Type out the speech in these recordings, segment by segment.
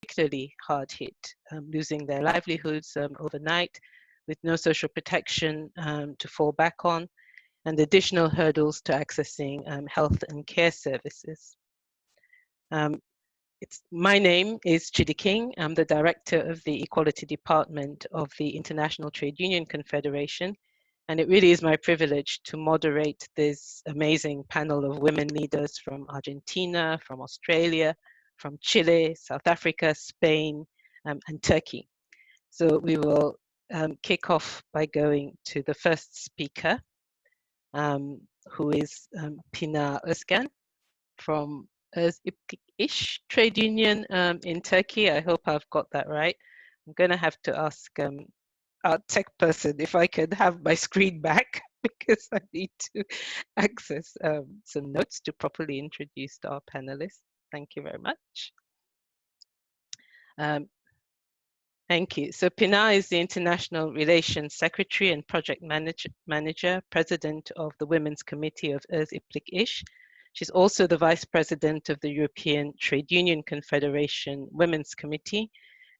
particularly hard hit, losing their livelihoods overnight with no social protection to fall back on, and additional hurdles to accessing health and care services. My name is Chidi King. I'm the Director of the Equality Department of the International Trade Union Confederation, and it really is my privilege to moderate this amazing panel of women leaders from Argentina, from Australia, from Chile, South Africa, Spain, and Turkey. So we will kick off by going to the first speaker, who is Pinar Özkan from Iş Trade Union in Turkey. I hope I've got that right. I'm going to have to ask our tech person if I could have my screen back because I need to access some notes to properly introduce our panelists. Thank you very much. Thank you. So Pinar is the International Relations Secretary and Project Manager, President of the Women's Committee of İplik İş. She's also the Vice President of the European Trade Union Confederation Women's Committee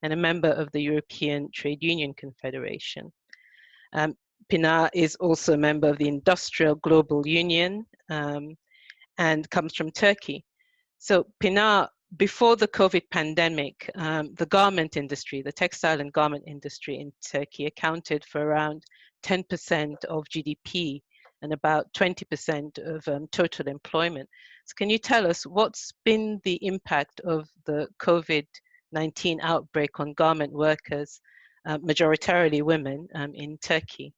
and a member of the European Trade Union Confederation. Pinar is also a member of the Industrial Global Union and comes from Turkey. So Pinar, before the COVID pandemic, the garment industry, the textile and garment industry in Turkey accounted for around 10% of GDP and about 20% of total employment. So can you tell us what's been the impact of the COVID-19 outbreak on garment workers, majoritarily women, in Turkey?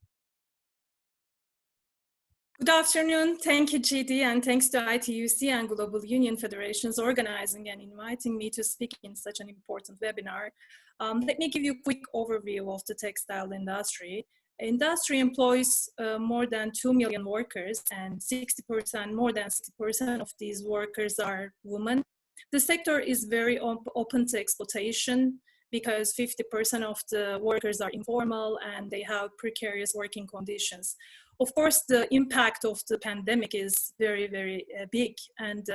Good afternoon. Thank you, Chidi, and thanks to ITUC and Global Union Federations organizing and inviting me to speak in such an important webinar. Let me give you a quick overview of the textile industry. Industry employs more than 2 million workers, and more than 60% of these workers are women. The sector is very open to exploitation because 50% of the workers are informal and they have precarious working conditions. Of course, the impact of the pandemic is very, very big, and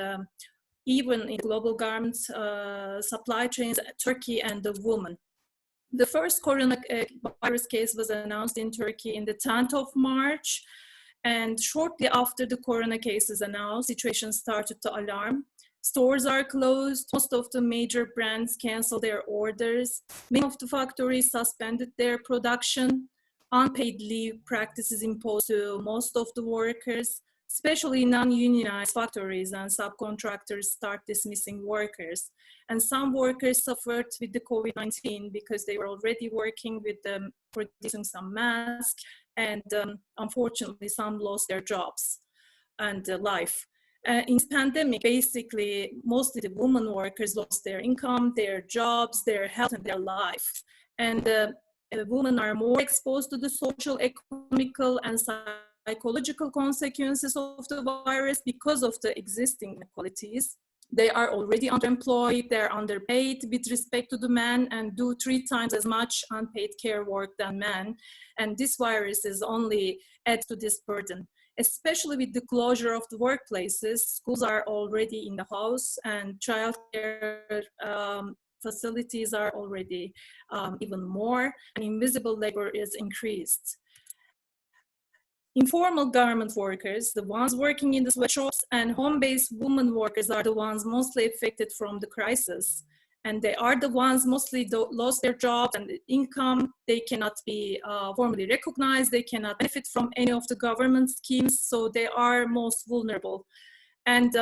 even in global garments supply chains, Turkey and the women. The first coronavirus case was announced in Turkey in the 10th of March, and shortly after the corona cases announced, situation started to alarm. Stores are closed, most of the major brands canceled their orders, many of the factories suspended their production, unpaid leave practices imposed to most of the workers, especially non-unionized factories and subcontractors start dismissing workers. And some workers suffered with the COVID-19 because they were already working with them, producing some masks, and unfortunately some lost their jobs and life. In this pandemic, basically, mostly the women workers lost their income, their jobs, their health, and their life. And women are more exposed to the social, economical, and psychological consequences of the virus because of the existing inequalities. They are already underemployed, they're underpaid with respect to the men, and do 3 times as much unpaid care work than men. And this virus is only adds to this burden. Especially with the closure of the workplaces, schools are already in the house, and childcare facilities are already even more, and invisible labor is increased. Informal garment workers, the ones working in the sweatshops, and home-based women workers are the ones mostly affected from the crisis. And they are the ones mostly lost their jobs and income. They cannot be formally recognized. They cannot benefit from any of the government schemes. So they are most vulnerable. And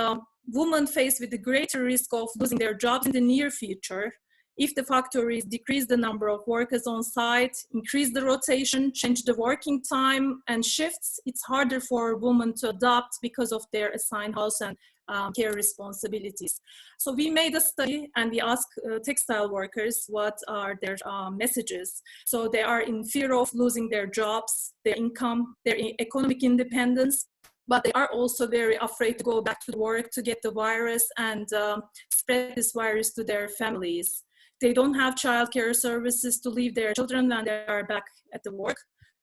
women faced with the greater risk of losing their jobs in the near future. If the factories decrease the number of workers on site, increase the rotation, change the working time and shifts, it's harder for women to adapt because of their assigned house and care responsibilities. So we made a study and we asked textile workers what are their messages. So they are in fear of losing their jobs, their income, their economic independence, but they are also very afraid to go back to work to get the virus and spread this virus to their families. They don't have childcare services to leave their children when they are back at the work.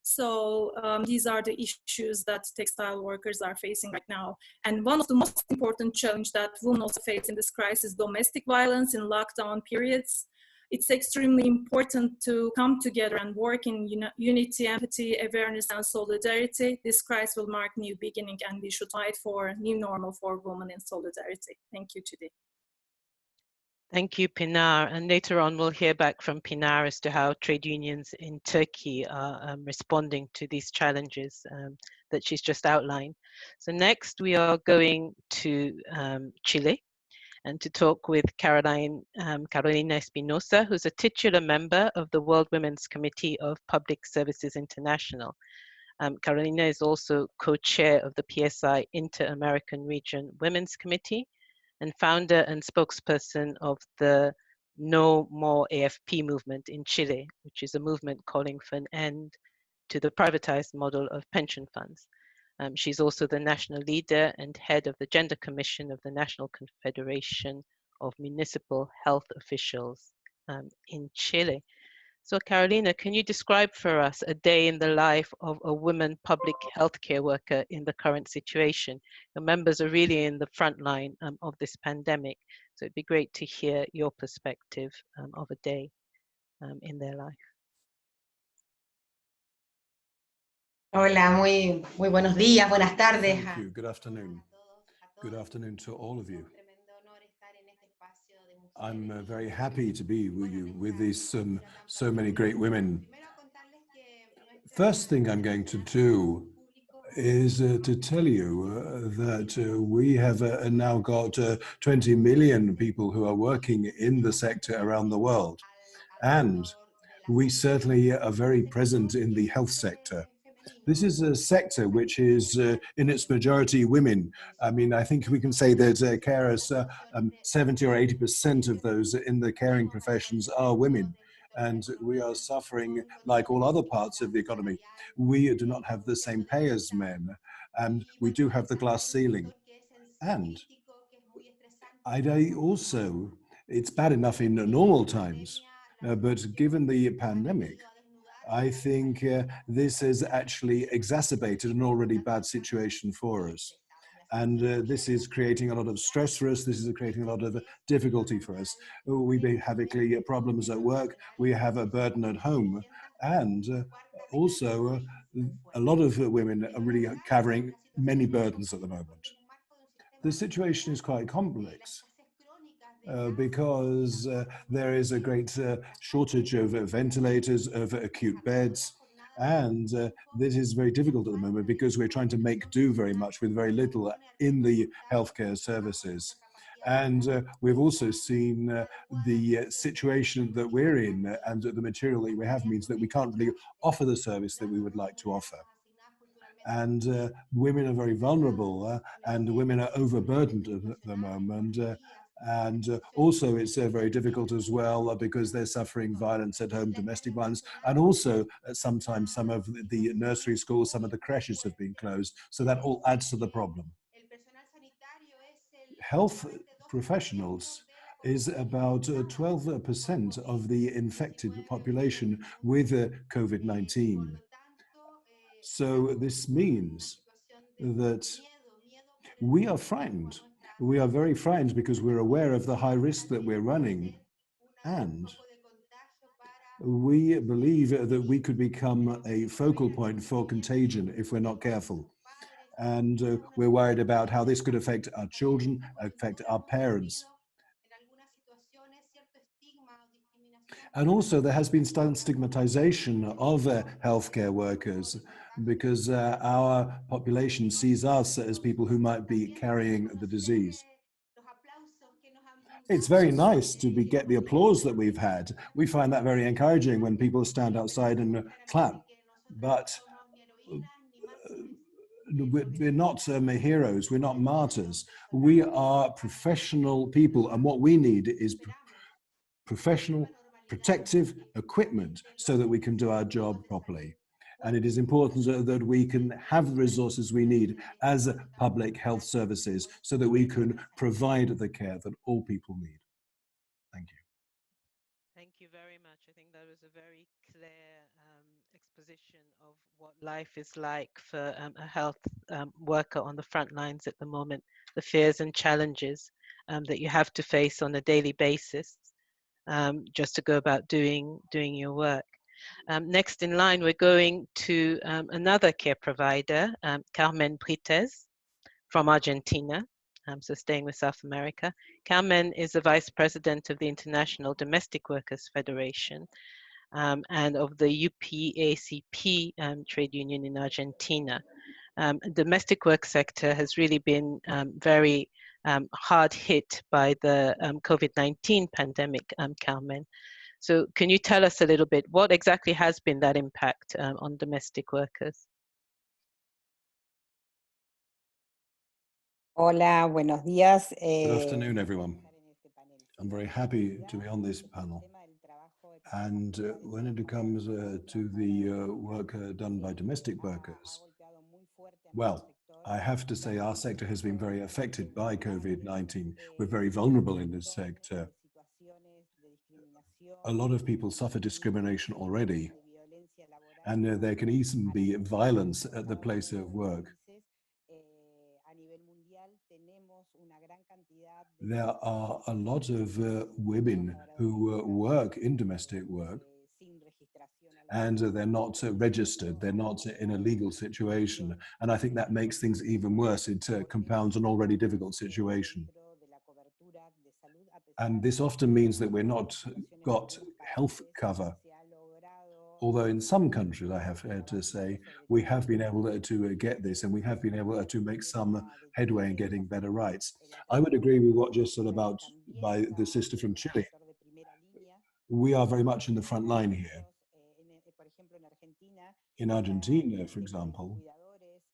So these are the issues that textile workers are facing right now. And one of the most important challenges that women also face in this crisis is domestic violence in lockdown periods. It's extremely important to come together and work in unity, empathy, awareness, and solidarity. This crisis will mark new beginning, and we should fight for a new normal for women in solidarity. Thank you, Chidi. Thank you, Pinar. And later on, we'll hear back from Pinar as to how trade unions in Turkey are responding to these challenges that she's just outlined. So next, we are going to Chile and to talk with Carolina Espinosa, who's a titular member of the World Women's Committee of Public Services International. Carolina is also co-chair of the PSI Inter-American Region Women's Committee and founder and spokesperson of the No More AFP movement in Chile, which is a movement calling for an end to the privatized model of pension funds. She's also the national leader and head of the Gender Commission of the National Confederation of Municipal Health Officials in Chile. So Carolina, can you describe for us a day in the life of a woman public healthcare worker in the current situation? The members are really in the front line of this pandemic. So it'd be great to hear your perspective of a day in their life. Hola, muy buenos días, buenas tardes. Thank you. Good afternoon. Good afternoon to all of you. I'm very happy to be with you, with these so many great women. First thing I'm going to do is to tell you that we have now got 20 million people who are working in the sector around the world. And we certainly are very present in the health sector. This is a sector which is in its majority women. I mean, I think we can say that carers, 70 or 80% of those in the caring professions are women. And we are suffering like all other parts of the economy. We do not have the same pay as men, and we do have the glass ceiling. And also, it's bad enough in normal times, but given the pandemic, I think this has actually exacerbated an already bad situation for us. And this is creating a lot of stress for us. This is creating a lot of difficulty for us. We have problems at work. We have a burden at home. And also, a lot of women are really carrying many burdens at the moment. The situation is quite complex. Because there is a great shortage of ventilators, of acute beds, and this is very difficult at the moment because we're trying to make do very much with very little in the healthcare services. And we've also seen the situation that we're in and the material that we have means that we can't really offer the service that we would like to offer. And women are very vulnerable and women are overburdened at the moment. And also it's very difficult as well because they're suffering violence at home, domestic violence, and also sometimes some of the nursery schools, some of the creches have been closed. So that all adds to the problem. Health professionals is about 12% of the infected population with COVID-19. So this means that we are frightened. We are very frightened because we're aware of the high risk that we're running. And we believe that we could become a focal point for contagion if we're not careful. And we're worried about how this could affect our children, affect our parents. And also there has been some stigmatization of healthcare workers because our population sees us as people who might be carrying the disease. It's very nice to get the applause that we've had. We find that very encouraging when people stand outside and clap. But we're not heroes, we're not martyrs. We are professional people, and what we need is professional protective equipment so that we can do our job properly. And it is important that we can have the resources we need as public health services so that we can provide the care that all people need. Thank you. Thank you very much. I think that was a very clear exposition of what life is like for a health worker on the front lines at the moment, the fears and challenges that you have to face on a daily basis just to go about doing your work. Next in line, we're going to another care provider, Carmen Brites from Argentina. So staying with South America. Carmen is the Vice President of the International Domestic Workers Federation and of the UPACP trade union in Argentina. Domestic work sector has really been very hard hit by the COVID-19 pandemic, Carmen. So can you tell us a little bit, what exactly has been that impact on domestic workers? Hola, buenos días. Good afternoon, everyone. I'm very happy to be on this panel. And when it comes to the work done by domestic workers, well, I have to say our sector has been very affected by COVID-19. We're very vulnerable in this sector. A lot of people suffer discrimination already, and there can even be violence at the place of work. There are a lot of women who work in domestic work, and they're not registered, they're not in a legal situation. And I think that makes things even worse. It compounds an already difficult situation. And this often means that we're not got health cover. Although in some countries, I have to say, we have been able to get this, and we have been able to make some headway in getting better rights. I would agree with what just said about by the sister from Chile. We are very much in the front line here. In Argentina, for example,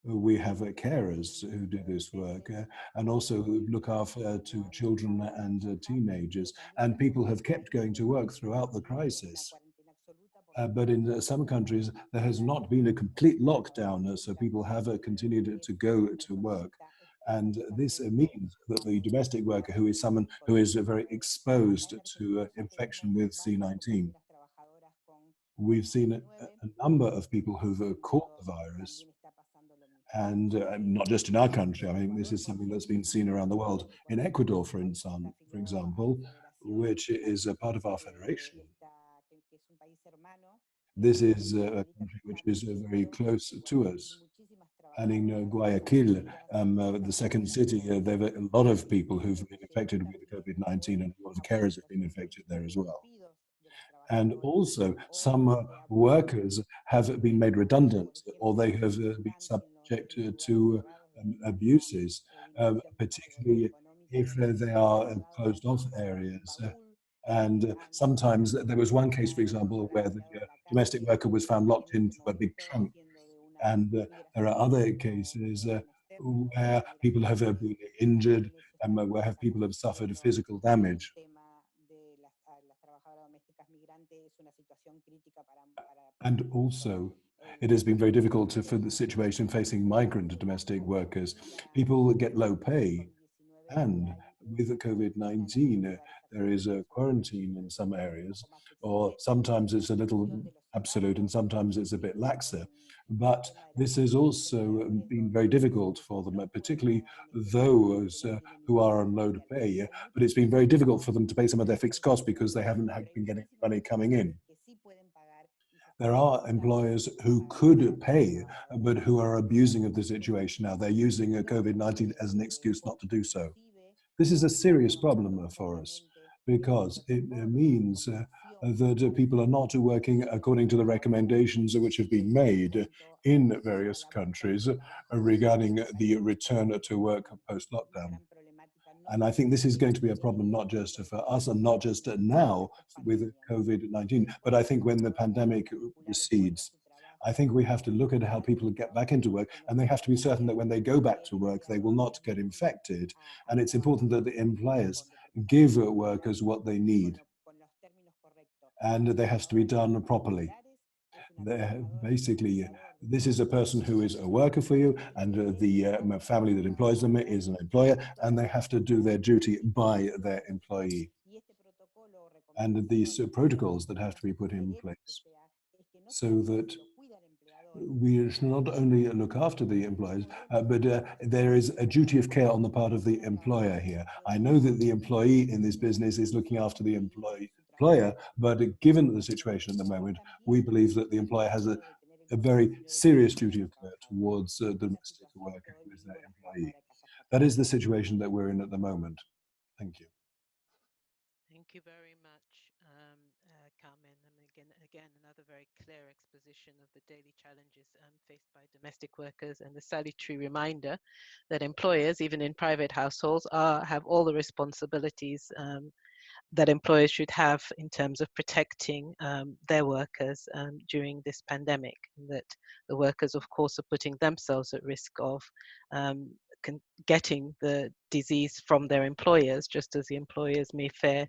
we have carers who do this work and also look after to children and teenagers, and people have kept going to work throughout the crisis. But in some countries, there has not been a complete lockdown, so people have continued to go to work. And this means that the domestic worker, who is someone who is very exposed to infection with C19, we've seen a number of people who've caught the virus, and not just in our country. I mean, this is something that's been seen around the world. In Ecuador, for example, which is a part of our federation, this is a country which is very close to us. And in Guayaquil, the second city, there are a lot of people who've been infected with COVID-19, and a lot of carers have been infected there as well. And also, some workers have been made redundant, or they have been subject to abuses, particularly if they are closed off areas. And sometimes there was one case, for example, where the domestic worker was found locked into a big trunk. And there are other cases where people have been injured and where people have suffered physical damage. And also, it has been very difficult for the situation facing migrant domestic workers. People get low pay, and with COVID-19, there is a quarantine in some areas, or sometimes it's a little absolute and sometimes it's a bit laxer. But this has also been very difficult for them, particularly those who are on low pay. But it's been very difficult for them to pay some of their fixed costs because they haven't been getting money coming in. There are employers who could pay, but who are abusing of the situation now. They're using COVID-19 as an excuse not to do so. This is a serious problem for us because it means that people are not working according to the recommendations which have been made in various countries regarding the return to work post-lockdown. And I think this is going to be a problem not just for us and not just now with COVID-19, but I think when the pandemic recedes, I think we have to look at how people get back into work, and they have to be certain that when they go back to work, they will not get infected. And it's important that the employers give workers what they need, and they have to be done properly. Basically, this is a person who is a worker for you, and the family that employs them is an employer, and they have to do their duty by their employee. And these protocols that have to be put in place so that we should not only look after the employers, but there is a duty of care on the part of the employer here. I know that the employee in this business is looking after the employer, but given the situation at the moment, we believe that the employer has a very serious duty of care towards the domestic worker who is their employee. That is the situation that we're in at the moment. Thank you. Thank you very much, Carmen. And again, another very clear exposition of the daily challenges faced by domestic workers, and the salutary reminder that employers, even in private households, have all the responsibilities that employers should have in terms of protecting their workers during this pandemic, and that the workers, of course, are putting themselves at risk of getting the disease from their employers, just as the employers may fear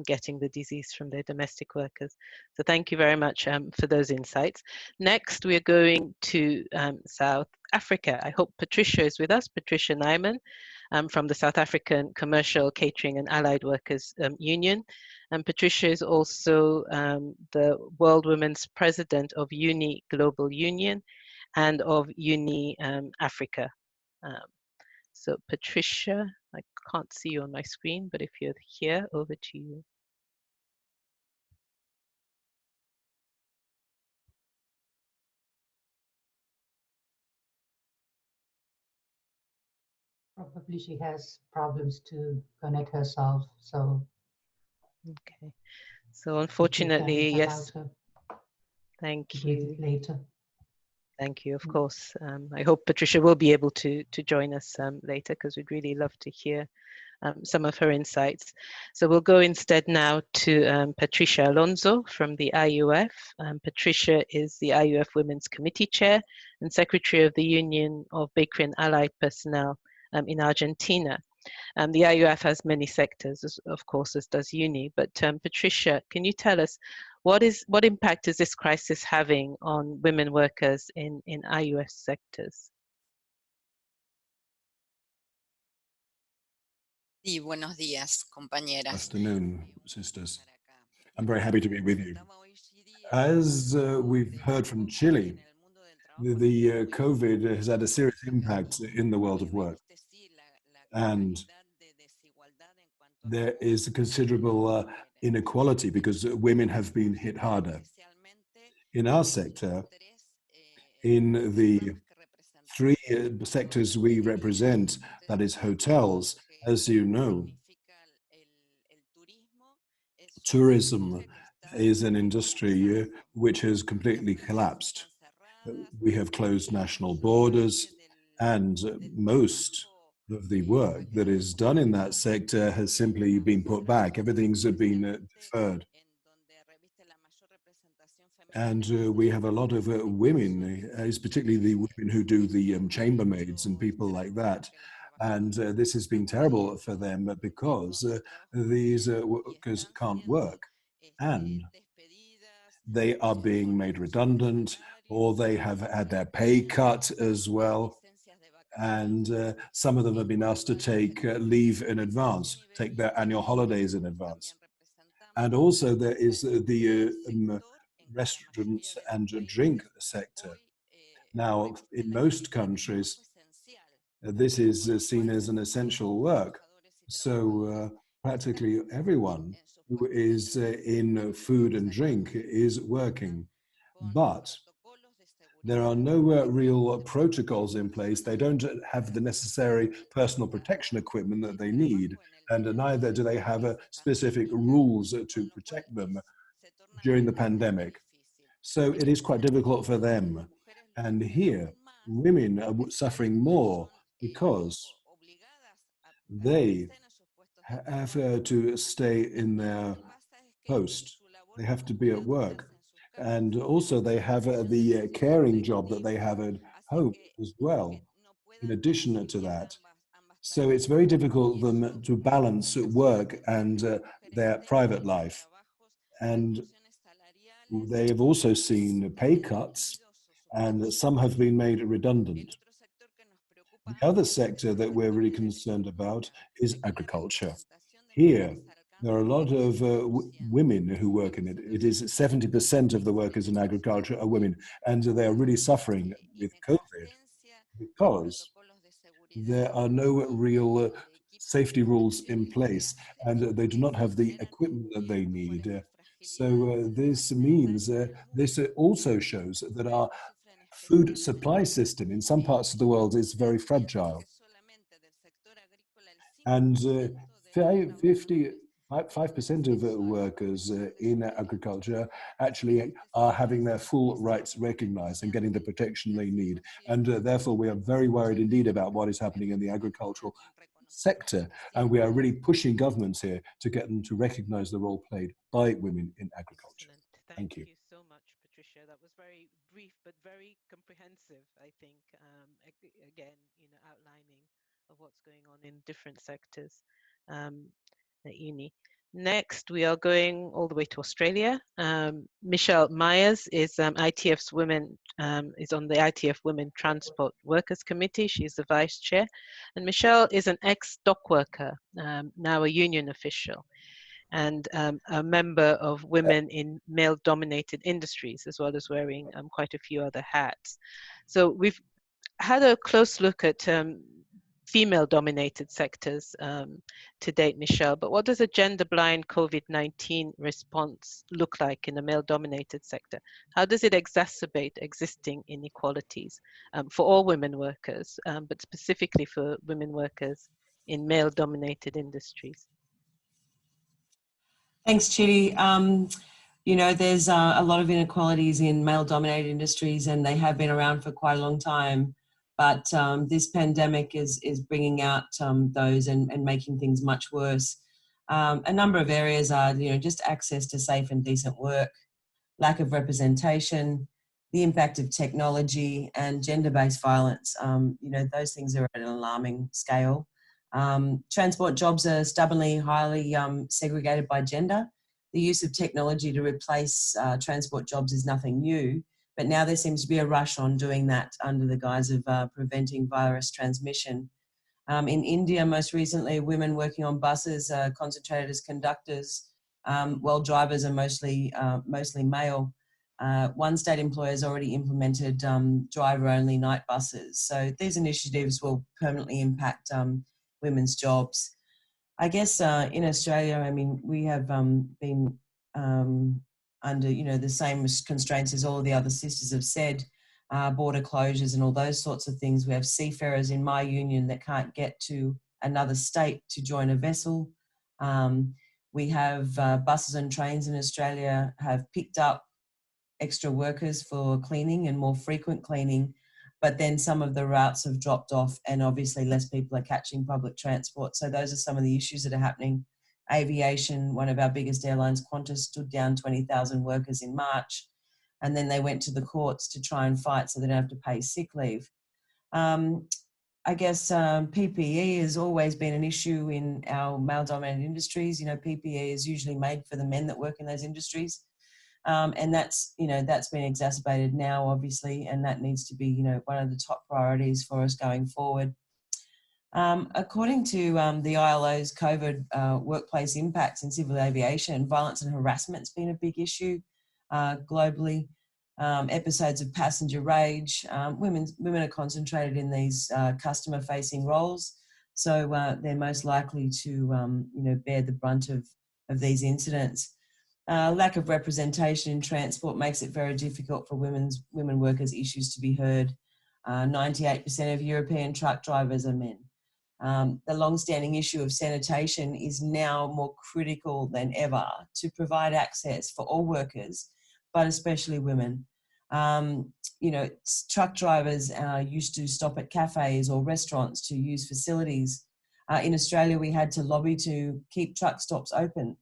getting the disease from their domestic workers. So thank you very much for those insights. Next, we are going to South Africa. I hope Patricia is with us, Patricia Nyman, from the South African Commercial Catering and Allied Workers Union. And Patricia is also the World Women's President of UNI Global Union and of UNI Africa. So Patricia, I can't see you on my screen, but if you're here, over to you. Probably she has problems to connect herself, so. Okay, so unfortunately, yes. Thank you. Later. Thank you, of course. I hope Patricia will be able to join us later, because we'd really love to hear some of her insights. So we'll go instead now to Patricia Alonso from the IUF. Patricia is the IUF Women's Committee Chair and Secretary of the Union of Bakery and Allied Personnel in Argentina. The IUF has many sectors, of course, as does UNI, but Patricia, can you tell us what impact is this crisis having on women workers in IUF sectors? Sí, buenos días, compañeras. Afternoon, sisters. I'm very happy to be with you. As we've heard from Chile, the COVID has had a serious impact in the world of work. And there is a considerable inequality because women have been hit harder. In our sector, in the three sectors we represent, that is hotels, as you know, tourism is an industry which has completely collapsed. We have closed national borders, and most of the work that is done in that sector has simply been put back. Everything's been deferred. And we have a lot of women, particularly the women who do the chambermaids and people like that. And this has been terrible for them because these workers can't work, and they are being made redundant, or they have had their pay cut as well. And some of them have been asked to take leave in advance, take their annual holidays in advance. And also there is the restaurants and drink sector. Now, in most countries, this is seen as an essential work. So practically everyone who is in food and drink is working. But there are no real protocols in place. They don't have the necessary personal protection equipment that they need, and neither do they have specific rules to protect them during the pandemic. So it is quite difficult for them. And here, women are suffering more because they have to stay in their post. They have to be at work. And also they have the caring job that they have at home as well, in addition to that. So it's very difficult for them to balance work and their private life. And they have also seen pay cuts, and some have been made redundant. The other sector that we're really concerned about is agriculture. Here, There are a lot of women who work in it. It is 70% of the workers in agriculture are women, and they are really suffering with COVID because there are no real safety rules in place, and they do not have the equipment that they need. So this means this also shows that our food supply system in some parts of the world is very fragile. And 5% of workers in agriculture actually are having their full rights recognized and getting the protection they need. And therefore, we are very worried indeed about what is happening in the agricultural sector. And we are really pushing governments here to get them to recognize the role played by women in agriculture. Excellent. Thank you. So much, Patricia. That was very brief, but very comprehensive, I think. Again, outlining of what's going on in different sectors at uni. Next, we are going all the way to Australia. Michelle Myers is ITF's women, is on the ITF Women Transport Workers Committee. She's the vice chair. And Michelle is an ex-dock worker, now a union official, and a member of women in male-dominated industries, as well as wearing quite a few other hats. So we've had a close look at female-dominated sectors to date, Michelle, but what does a gender-blind COVID-19 response look like in a male-dominated sector? How does it exacerbate existing inequalities for all women workers, but specifically for women workers in male-dominated industries? Thanks, Chidi. There's a lot of inequalities in male-dominated industries, and they have been around for quite a long time. But this pandemic is bringing out those and making things much worse. A number of areas are, just access to safe and decent work, lack of representation, the impact of technology, and gender-based violence. Those things are at an alarming scale. Transport jobs are stubbornly highly segregated by gender. The use of technology to replace transport jobs is nothing new, but now there seems to be a rush on doing that under the guise of preventing virus transmission. In India, most recently, women working on buses are concentrated as conductors, while drivers are mostly male. One state employer has already implemented driver-only night buses. So these initiatives will permanently impact women's jobs. I guess in Australia, we have been under, the same constraints as all of the other sisters have said, border closures and all those sorts of things. We have seafarers in my union that can't get to another state to join a vessel. We have buses and trains in Australia have picked up extra workers for cleaning and more frequent cleaning, but then some of the routes have dropped off and obviously less people are catching public transport. So those are some of the issues that are happening. Aviation, one of our biggest airlines, Qantas, stood down 20,000 workers in March, and then they went to the courts to try and fight so they don't have to pay sick leave. I guess PPE has always been an issue in our male-dominated industries. PPE is usually made for the men that work in those industries. And that's been exacerbated now, obviously, and that needs to be, one of the top priorities for us going forward. According to the ILO's COVID workplace impacts in civil aviation, violence and harassment's been a big issue globally. Episodes of passenger rage. Women are concentrated in these customer-facing roles, so they're most likely to, bear the brunt of these incidents. Lack of representation in transport makes it very difficult for women workers' issues to be heard. 98% of European truck drivers are men. The long-standing issue of sanitation is now more critical than ever to provide access for all workers, but especially women. Truck drivers used to stop at cafes or restaurants to use facilities. In Australia, we had to lobby to keep truck stops open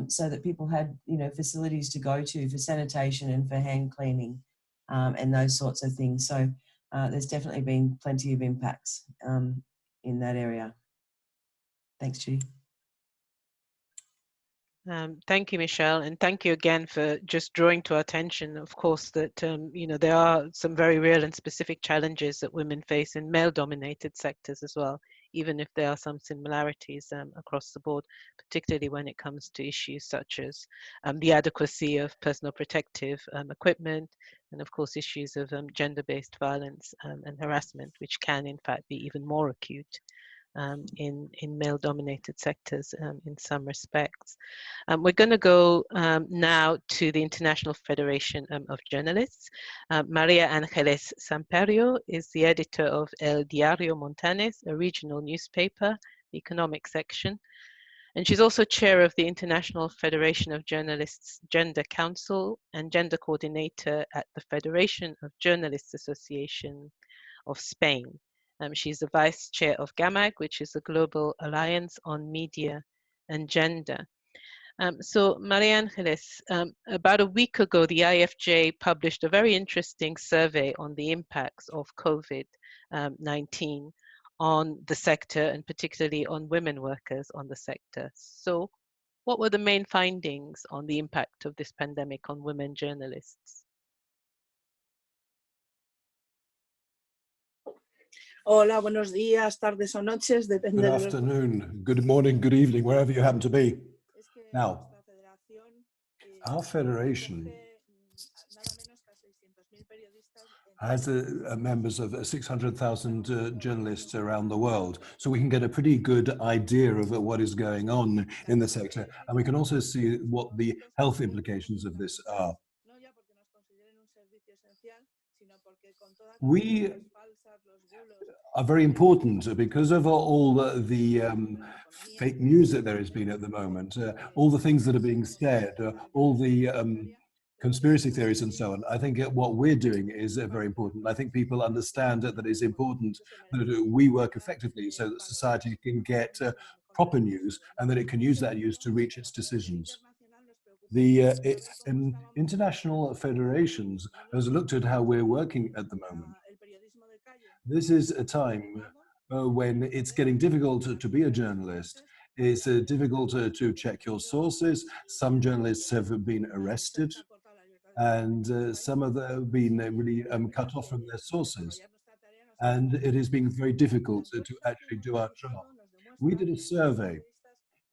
so that people had, facilities to go to for sanitation and for hand cleaning and those sorts of things. So there's definitely been plenty of impacts in that area. Thanks, Judy. Thank you, Michelle, and thank you again for just drawing to our attention, of course, that there are some very real and specific challenges that women face in male-dominated sectors as well, even if there are some similarities across the board, particularly when it comes to issues such as the adequacy of personal protective equipment, and of course issues of gender-based violence and harassment, which can in fact be even more acute in male-dominated sectors in some respects. We're going to go now to the International Federation of Journalists. Maria Ángeles Samperio is the editor of El Diario Montanes, a regional newspaper, the economic section. And she's also chair of the International Federation of Journalists Gender Council and gender coordinator at the Federation of Journalists Association of Spain. She's the vice chair of GAMAG, which is the Global Alliance on Media and Gender. So Maria Ángeles, about a week ago, the IFJ published a very interesting survey on the impacts of COVID-19 on the sector, and particularly on women workers on the sector. So what were the main findings on the impact of this pandemic on women journalists? Hola, buenos días, tardes o noches, depende Good afternoon, good morning, good evening, wherever you happen to be. Now, our federation has members of 600,000 journalists around the world, so we can get a pretty good idea of what is going on in the sector, and we can also see what the health implications of this are. We are very important because of all the fake news that there has been at the moment, all the things that are being said, all the conspiracy theories and so on. I think what we're doing is very important. I think people understand that it's important that we work effectively so that society can get proper news and that it can use that news to reach its decisions. The international federations has looked at how we're working at the moment. This is a time when it's getting difficult to be a journalist. It's difficult to check your sources. Some journalists have been arrested, and some of them have been really cut off from their sources. And it has been very difficult to actually do our job. We did a survey,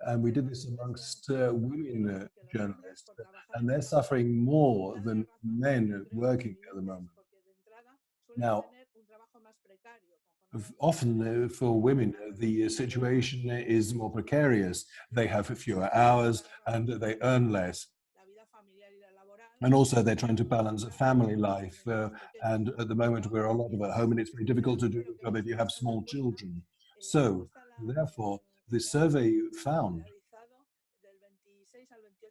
and we did this amongst women journalists, and they're suffering more than men working at the moment. Now, often for women, the situation is more precarious. They have fewer hours and they earn less. And also they're trying to balance family life. And at the moment we're a lot of at home, and it's very difficult to do your job if you have small children. So therefore, the survey found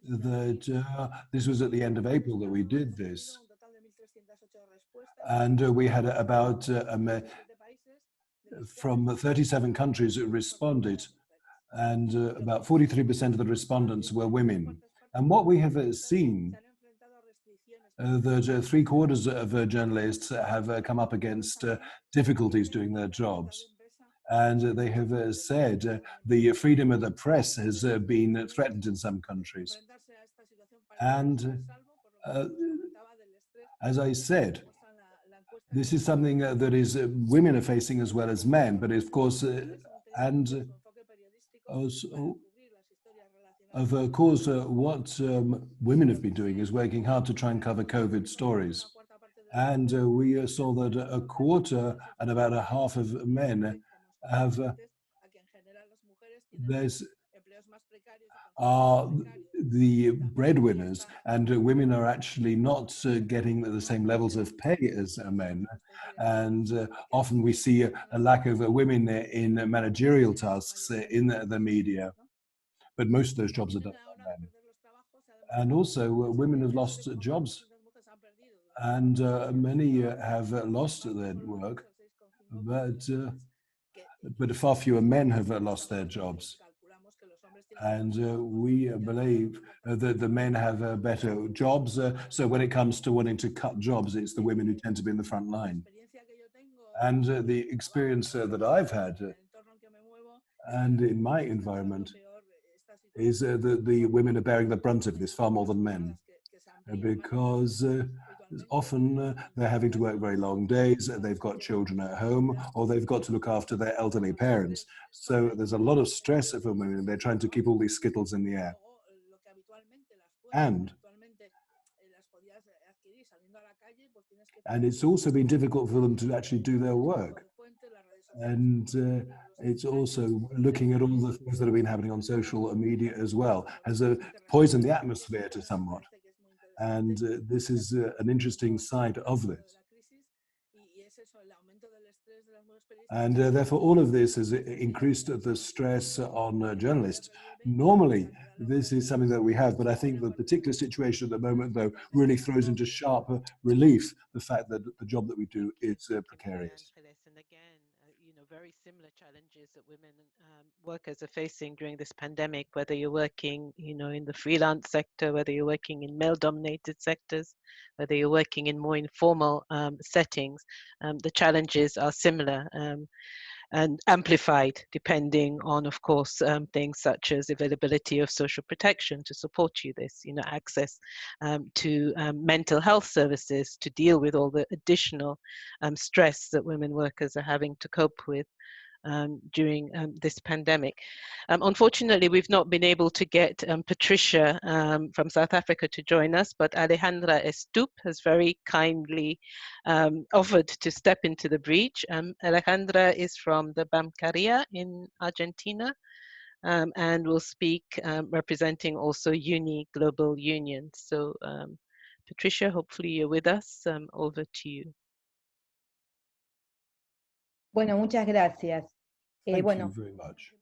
that this was at the end of April that we did this. And we had about from 37 countries that responded, and about 43% of the respondents were women. And what we have seen, that 3/4 of journalists have come up against difficulties doing their jobs. And they have said the freedom of the press has been threatened in some countries. And as I said, this is something that is women are facing as well as men, but of course, and also, of course, what women have been doing is working hard to try and cover COVID stories. And we saw that a quarter and about a half of men have, are the breadwinners, and women are actually not getting the same levels of pay as men. And often we see a lack of women in managerial tasks in the media, but most of those jobs are done by men. And also women have lost jobs, and many have lost their work, but far fewer men have lost their jobs. And we believe that the men have better jobs. So when it comes to wanting to cut jobs, it's the women who tend to be in the front line. And the experience that I've had, and in my environment, is that the women are bearing the brunt of this far more than men. Because often they're having to work very long days, they've got children at home, or they've got to look after their elderly parents. So there's a lot of stress for women. They're trying to keep all these skittles in the air. And it's also been difficult for them to actually do their work. And it's also looking at all the things that have been happening on social media as well, has poisoned the atmosphere to somewhat. And this is an interesting side of this. And therefore, all of this has increased the stress on journalists. Normally, this is something that we have, but I think the particular situation at the moment, though, really throws into sharp relief the fact that the job that we do is precarious. And again, very similar challenges that women workers are facing during this pandemic, whether you're working, in the freelance sector, whether you're working in male-dominated sectors, whether you're working in more informal settings, the challenges are similar. And amplified depending on, of course, things such as availability of social protection to support you this, access to mental health services to deal with all the additional stress that women workers are having to cope with during this pandemic. Unfortunately, we've not been able to get Patricia from South Africa to join us, but Alejandra Estup has very kindly offered to step into the breach. Alejandra is from the Bancaria in Argentina and will speak representing also Uni Global Union. So Patricia, hopefully you're with us. Over to you. Bueno, muchas gracias. Thank you very much.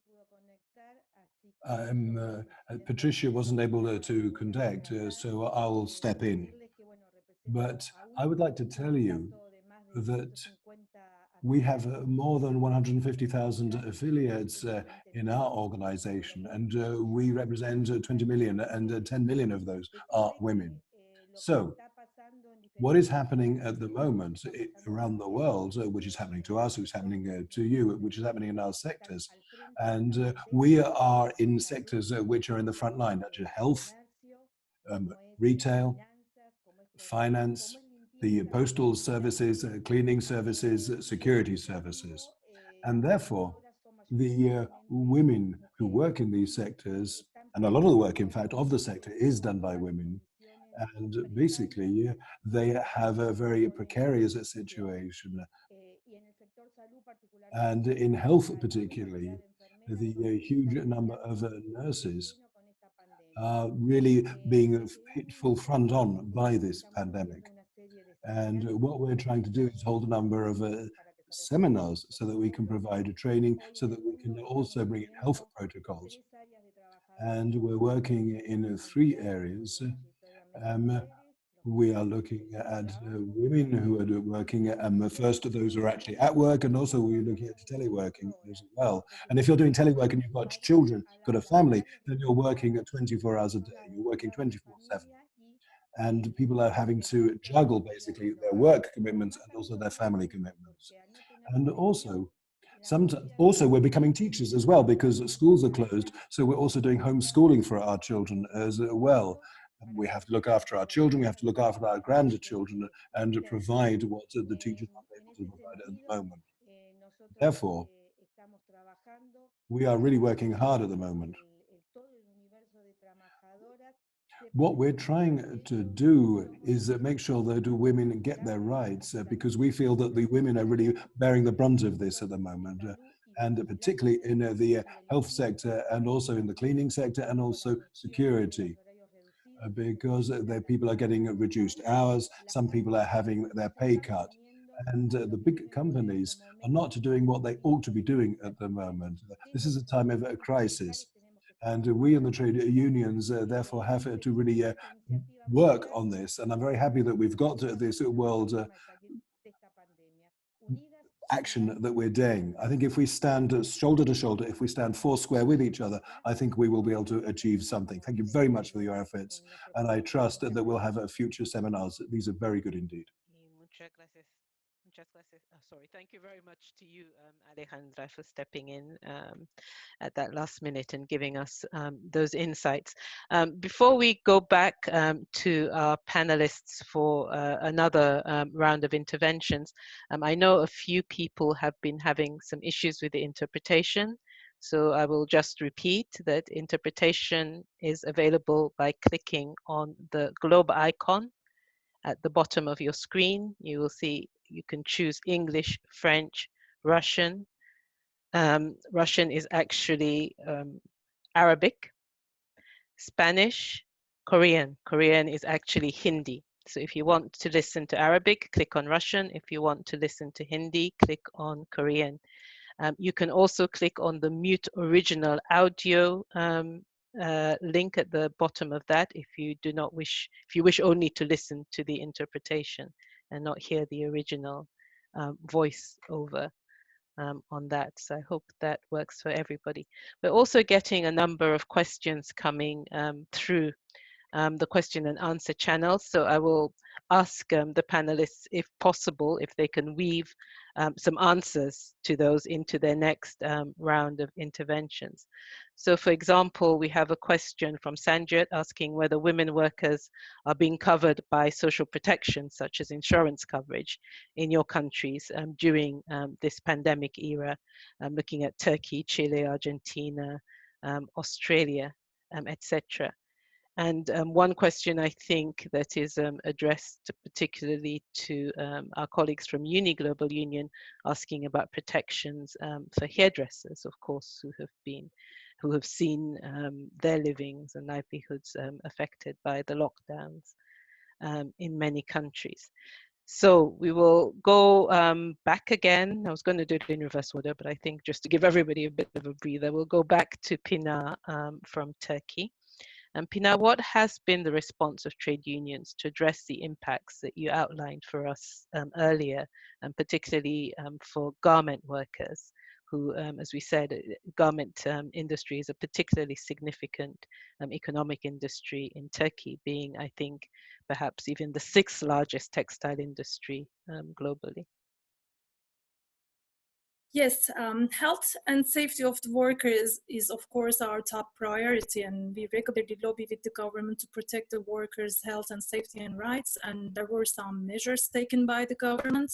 Patricia wasn't able to connect, so I'll step in. But I would like to tell you that we have more than 150,000 affiliates in our organization, and we represent 20 million, and 10 million of those are women. So what is happening at the moment around the world, which is happening to us, which is happening to you, which is happening in our sectors, and we are in sectors which are in the front line, such as health, retail, finance, the postal services, cleaning services, security services. And therefore, the women who work in these sectors, and a lot of the work, in fact, of the sector is done by women. And basically, they have a very precarious situation. And in health particularly, the huge number of nurses are really being hit full front on by this pandemic. And what we're trying to do is hold a number of seminars so that we can provide training, so that we can also bring in health protocols. And we're working in 3 areas. We are looking at women who are working, first those who are actually at work, and also we're looking at teleworking as well. And if you're doing telework and you've got children, got a family, then you're working 24 hours a day, you're working 24/7. And people are having to juggle basically their work commitments and also their family commitments. And also we're becoming teachers as well, because schools are closed. So we're also doing homeschooling for our children as well. We have to look after our children, we have to look after our grandchildren, and provide what the teachers are able to provide at the moment. Therefore, we are really working hard at the moment. What we're trying to do is make sure that women get their rights, because we feel that the women are really bearing the brunt of this at the moment, and particularly in the health sector, and also in the cleaning sector, and also security, because people are getting reduced hours, some people are having their pay cut, and the big companies are not doing what they ought to be doing at the moment. This is a time of a crisis. And we in the trade unions therefore have to really work on this. And I'm very happy that we've got this world action that we're doing. I think if we stand shoulder to shoulder, if we stand foursquare with each other, I think we will be able to achieve something. Thank you very much for your efforts. And I trust that we'll have future seminars. These are very good indeed. Sorry, thank you very much to you, Alejandra, for stepping in at that last minute and giving us those insights. Before we go back to our panelists for another round of interventions, I know a few people have been having some issues with the interpretation. So I will just repeat that interpretation is available by clicking on the globe icon at the bottom of your screen. You will see you can choose English, French, Russian. Russian is actually Arabic, Spanish, Korean. Korean is actually Hindi. So if you want to listen to Arabic, click on Russian. If you want to listen to Hindi, click on Korean. You can also click on the mute original audio link at the bottom of that if you do not wish, if you wish only to listen to the interpretation and not hear the original voice over on that. So I hope that works for everybody. We're also getting a number of questions coming through the question and answer channel. So I will ask the panelists, if possible, if they can weave some answers to those into their next round of interventions. So for example, we have a question from Sanjit asking whether women workers are being covered by social protection, such as insurance coverage in your countries during this pandemic era, looking at Turkey, Chile, Argentina, Australia, etc. And one question I think that is addressed particularly to our colleagues from Uni Global Union, asking about protections for hairdressers, of course, who have seen their livings and livelihoods affected by the lockdowns in many countries. So we will go back again. I was going to do it in reverse order, but I think just to give everybody a bit of a breather, we'll go back to Pinar from Turkey. And Pinar, what has been the response of trade unions to address the impacts that you outlined for us earlier, and particularly for garment workers, who, as we said, garment industry is a particularly significant economic industry in Turkey, being, I think, perhaps even the 6th largest textile industry globally. Yes, health and safety of the workers is of course our top priority, and we regularly lobby with the government to protect the workers' health and safety and rights, and there were some measures taken by the government.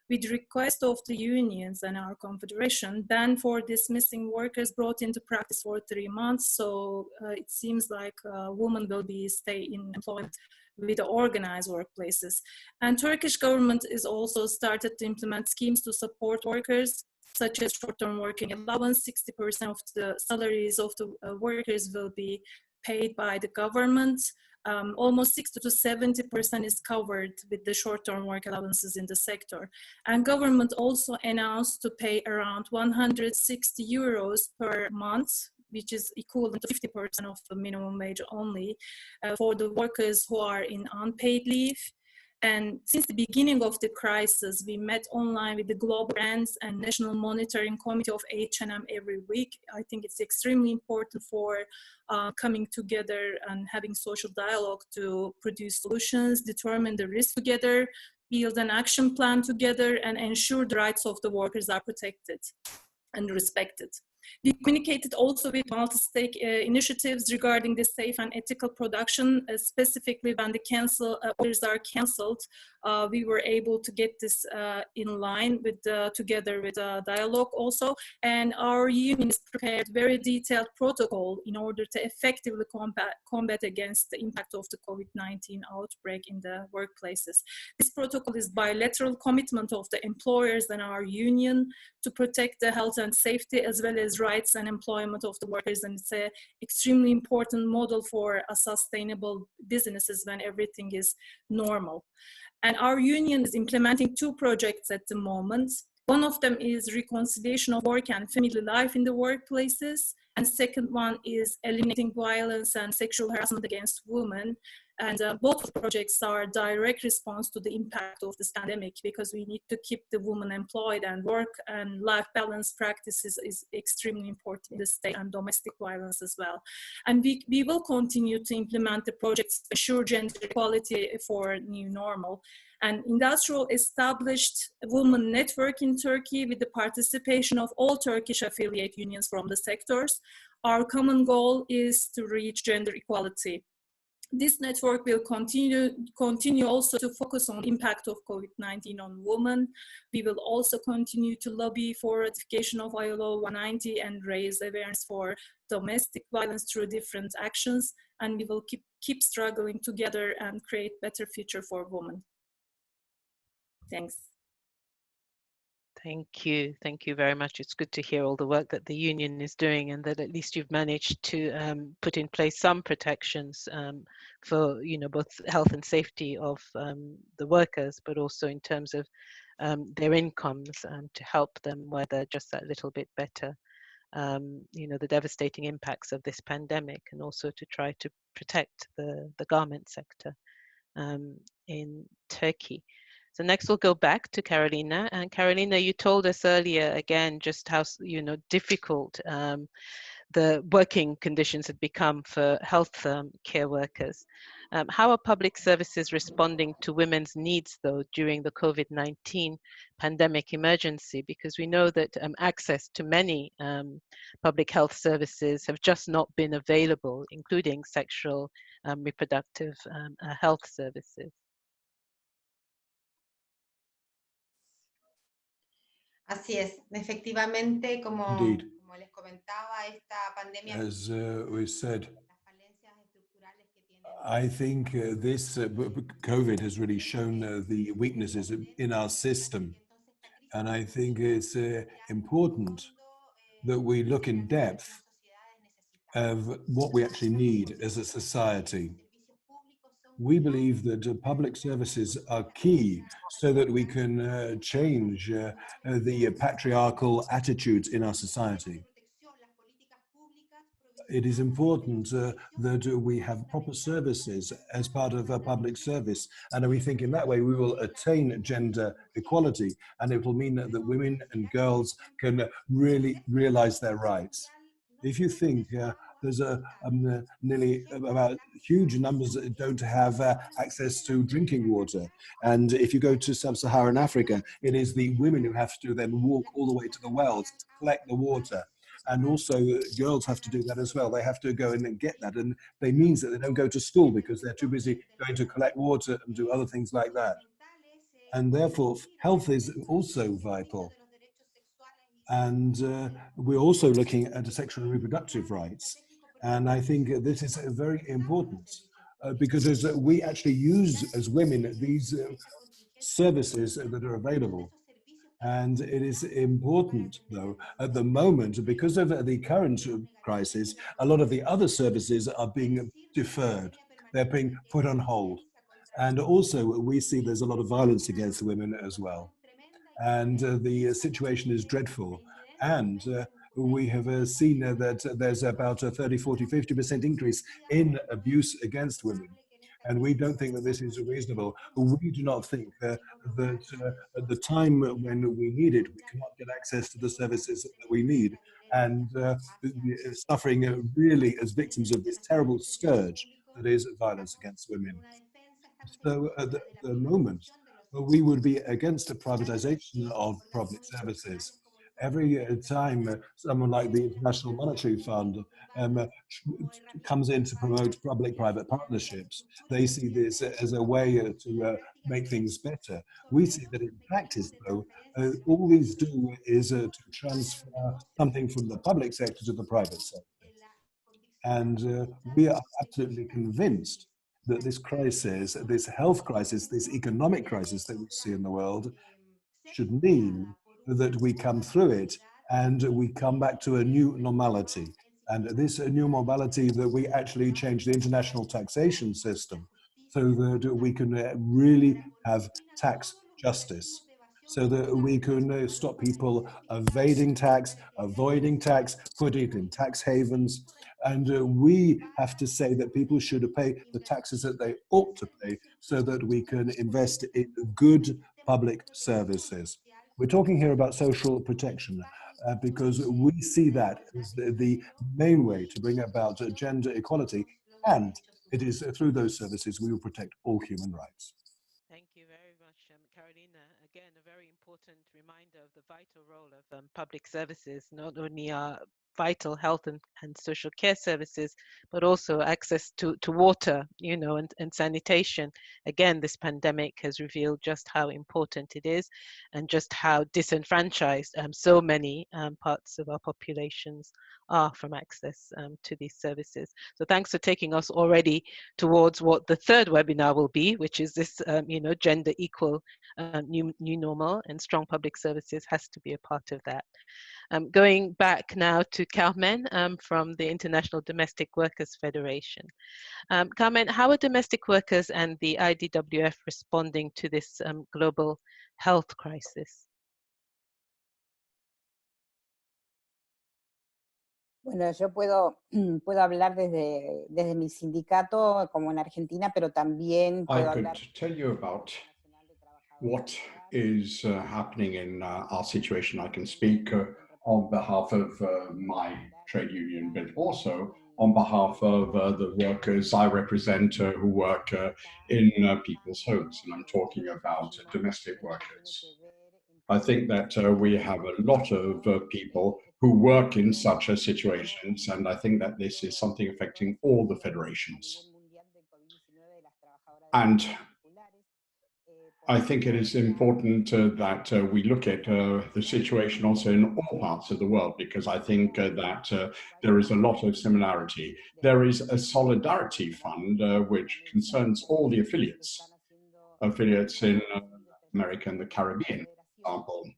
With request of the unions and our confederation, ban for dismissing workers brought into practice for 3 months, so it seems like women will be stay in employment with the organized workplaces. And Turkish government is also started to implement schemes to support workers, such as short-term working allowance. 60% of the salaries of the workers will be paid by the government. Almost 60 to 70% is covered with the short-term work allowances in the sector. And government also announced to pay around 160 euros per month, which is equivalent to 50% of the minimum wage only, for the workers who are in unpaid leave. And since the beginning of the crisis, we met online with the global brands and National Monitoring Committee of H&M every week. I think it's extremely important for coming together and having social dialogue to produce solutions, determine the risk together, build an action plan together, and ensure the rights of the workers are protected and respected. We communicated also with multi-stake initiatives regarding the safe and ethical production, specifically when the orders are cancelled. We were able to get this in line with together with dialogue also, and our unions prepared very detailed protocol in order to effectively combat against the impact of the COVID-19 outbreak in the workplaces. This protocol is bilateral commitment of the employers and our union to protect the health and safety as well as rights and employment of the workers, and it's an extremely important model for a sustainable businesses when everything is normal. And our union is implementing 2 projects at the moment. One of them is reconciliation of work and family life in the workplaces, and second one is eliminating violence and sexual harassment against women. And both projects are a direct response to the impact of this pandemic, because we need to keep the women employed, and work and life balance practices is extremely important in the state, and domestic violence as well. And we will continue to implement the projects to ensure gender equality for new normal. An industrial established women network in Turkey with the participation of all Turkish affiliate unions from the sectors. Our common goal is to reach gender equality. This network will continue also to focus on the impact of COVID-19 on women. We will also continue to lobby for ratification of ILO 190 and raise awareness for domestic violence through different actions. And we will keep struggling together and create better future for women. Thanks. Thank you. Thank you very much. It's good to hear all the work that the union is doing, and that at least you've managed to put in place some protections for, both health and safety of the workers, but also in terms of their incomes, to help them weather just that little bit better, the devastating impacts of this pandemic, and also to try to protect the garment sector in Turkey. So next we'll go back to Carolina. And Carolina, you told us earlier again just how difficult the working conditions had become for health care workers. How are public services responding to women's needs, though, during the COVID-19 pandemic emergency? Because we know that access to many public health services have just not been available, including sexual reproductive health services. Así es, efectivamente, como Indeed. les comentaba, esta pandemia. As we said, I think this COVID has really shown the weaknesses in our system. And I think it's important that we look in depth of what we actually need as a society. We believe that public services are key so that we can change the patriarchal attitudes in our society. It is important that we have proper services as part of a public service. And we think in that way we will attain gender equality, and it will mean that women and girls can really realize their rights. If you think there's nearly about huge numbers that don't have access to drinking water. And if you go to sub-Saharan Africa, it is the women who have to then walk all the way to the wells to collect the water. And also girls have to do that as well. They have to go in and get that. And they means that they don't go to school because they're too busy going to collect water and do other things like that. And therefore, health is also vital. And we're also looking at sexual and reproductive rights. And I think this is very important because as we actually use as women these services that are available. And it is important, though, at the moment, because of the current crisis, a lot of the other services are being deferred. They're being put on hold. And also, we see there's a lot of violence against women as well. And the situation is dreadful. And we have seen that there's about a 30, 40, 50% increase in abuse against women. And we don't think that this is reasonable. We do not think that at the time when we need it, we cannot get access to the services that we need, and suffering really as victims of this terrible scourge that is violence against women. So at the moment, we would be against the privatization of public services. Every time someone like the International Monetary Fund comes in to promote public-private partnerships, they see this as a way to make things better. We see that in practice, though, all these do is to transfer something from the public sector to the private sector. And we are absolutely convinced that this crisis, this health crisis, this economic crisis that we see in the world should mean that we come through it and we come back to a new normality. And this new normality that we actually change the international taxation system so that we can really have tax justice, so that we can stop people evading tax, avoiding tax, put it in tax havens, And we have to say that people should pay the taxes that they ought to pay so that we can invest in good public services. We're talking here about social protection because we see that as the main way to bring about gender equality, and it is through those services we will protect all human rights. Thank you very much, Carolina. Again, a very important reminder of the vital role of public services, not only our vital health and social care services, but also access to water, you know, and sanitation. Again, this pandemic has revealed just how important it is and just how disenfranchised so many parts of our populations are from access to these services. So thanks for taking us already towards what the third webinar will be, which is this, you know, gender equal new normal, and strong public services has to be a part of that. Going back now to Carmen from the International Domestic Workers Federation. Carmen, how are domestic workers and the IDWF responding to this global health crisis? Bueno, yo puedo hablar desde mi sindicato, como en Argentina, pero también I puedo could hablar tell you about what is happening in our situation. I can speak on behalf of my trade union, but also on behalf of the workers I represent who work in people's homes, and I'm talking about domestic workers. I think that we have a lot of people who work in such situations, and I think that this is something affecting all the federations. And I think it is important that we look at the situation also in all parts of the world, because I think that there is a lot of similarity. There is a solidarity fund which concerns all the affiliates in America and the Caribbean, for example.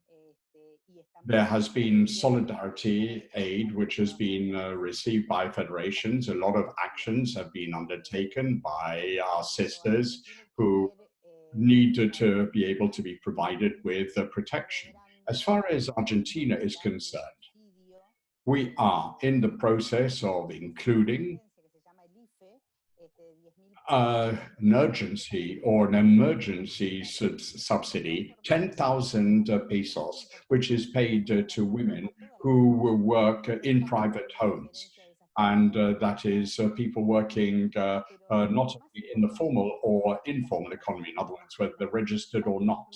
There has been solidarity aid which has been received by federations. A lot of actions have been undertaken by our sisters who needed to be able to be provided with protection. As far as Argentina is concerned, we are in the process of including an urgency or an emergency subsidy, 10,000 pesos, which is paid to women who work in private homes. And that is people working not only in the formal or informal economy, in other words, whether they're registered or not.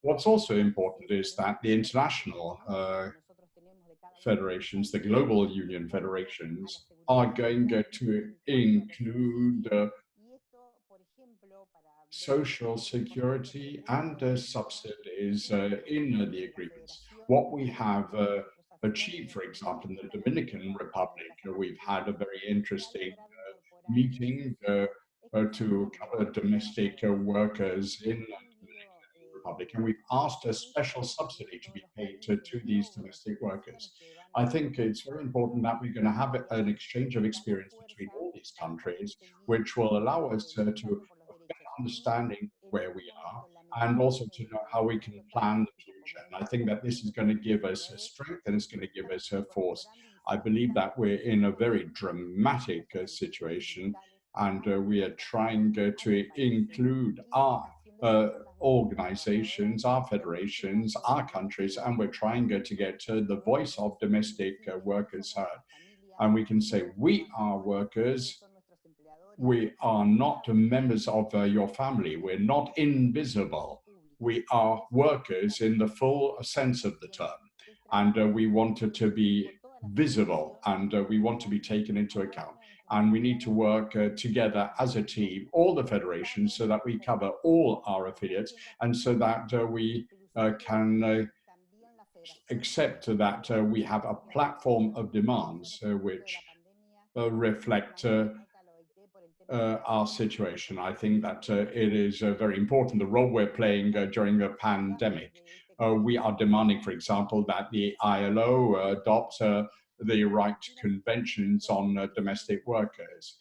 What's also important is that the international federations, the global union federations, are going to include social security and subsidies in the agreements. What we have achieved, for example, in the Dominican Republic, we've had a very interesting meeting to cover domestic workers in the Dominican Republic, and we've asked a special subsidy to be paid to these domestic workers. I think it's very important that we're going to have an exchange of experience between all these countries, which will allow us to better understanding where we are and also to know how we can plan the future. And I think that this is going to give us strength and it's going to give us force. I believe that we're in a very dramatic situation, and we are trying to include our organizations, our federations, our countries, and we're trying to get the voice of domestic workers heard. And we can say, we are workers. We are not members of your family. We're not invisible. We are workers in the full sense of the term. And we wanted to be visible, and we want to be taken into account. And we need to work together as a team, all the federations, so that we cover all our affiliates, and so that we can accept that we have a platform of demands which reflect our situation. I think that it is very important, the role we're playing during the pandemic. We are demanding, for example, that the ILO adopt the right conventions on domestic workers.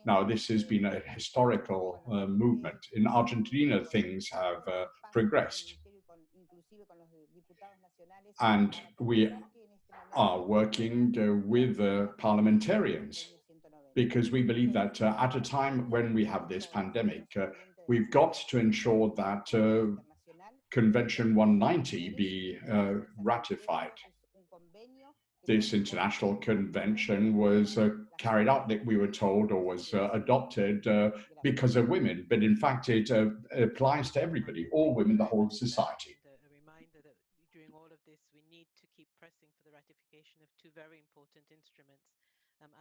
Now, this has been a historical movement. In Argentina, things have progressed. And we are working with parliamentarians, because we believe that at a time when we have this pandemic, we've got to ensure that Convention 190 be ratified. This international convention was carried out, that we were told, or was adopted because of women, but in fact it applies to everybody, all women, the whole of society. A reminder that during all of this, we need to keep pressing for the ratification of two very important instruments.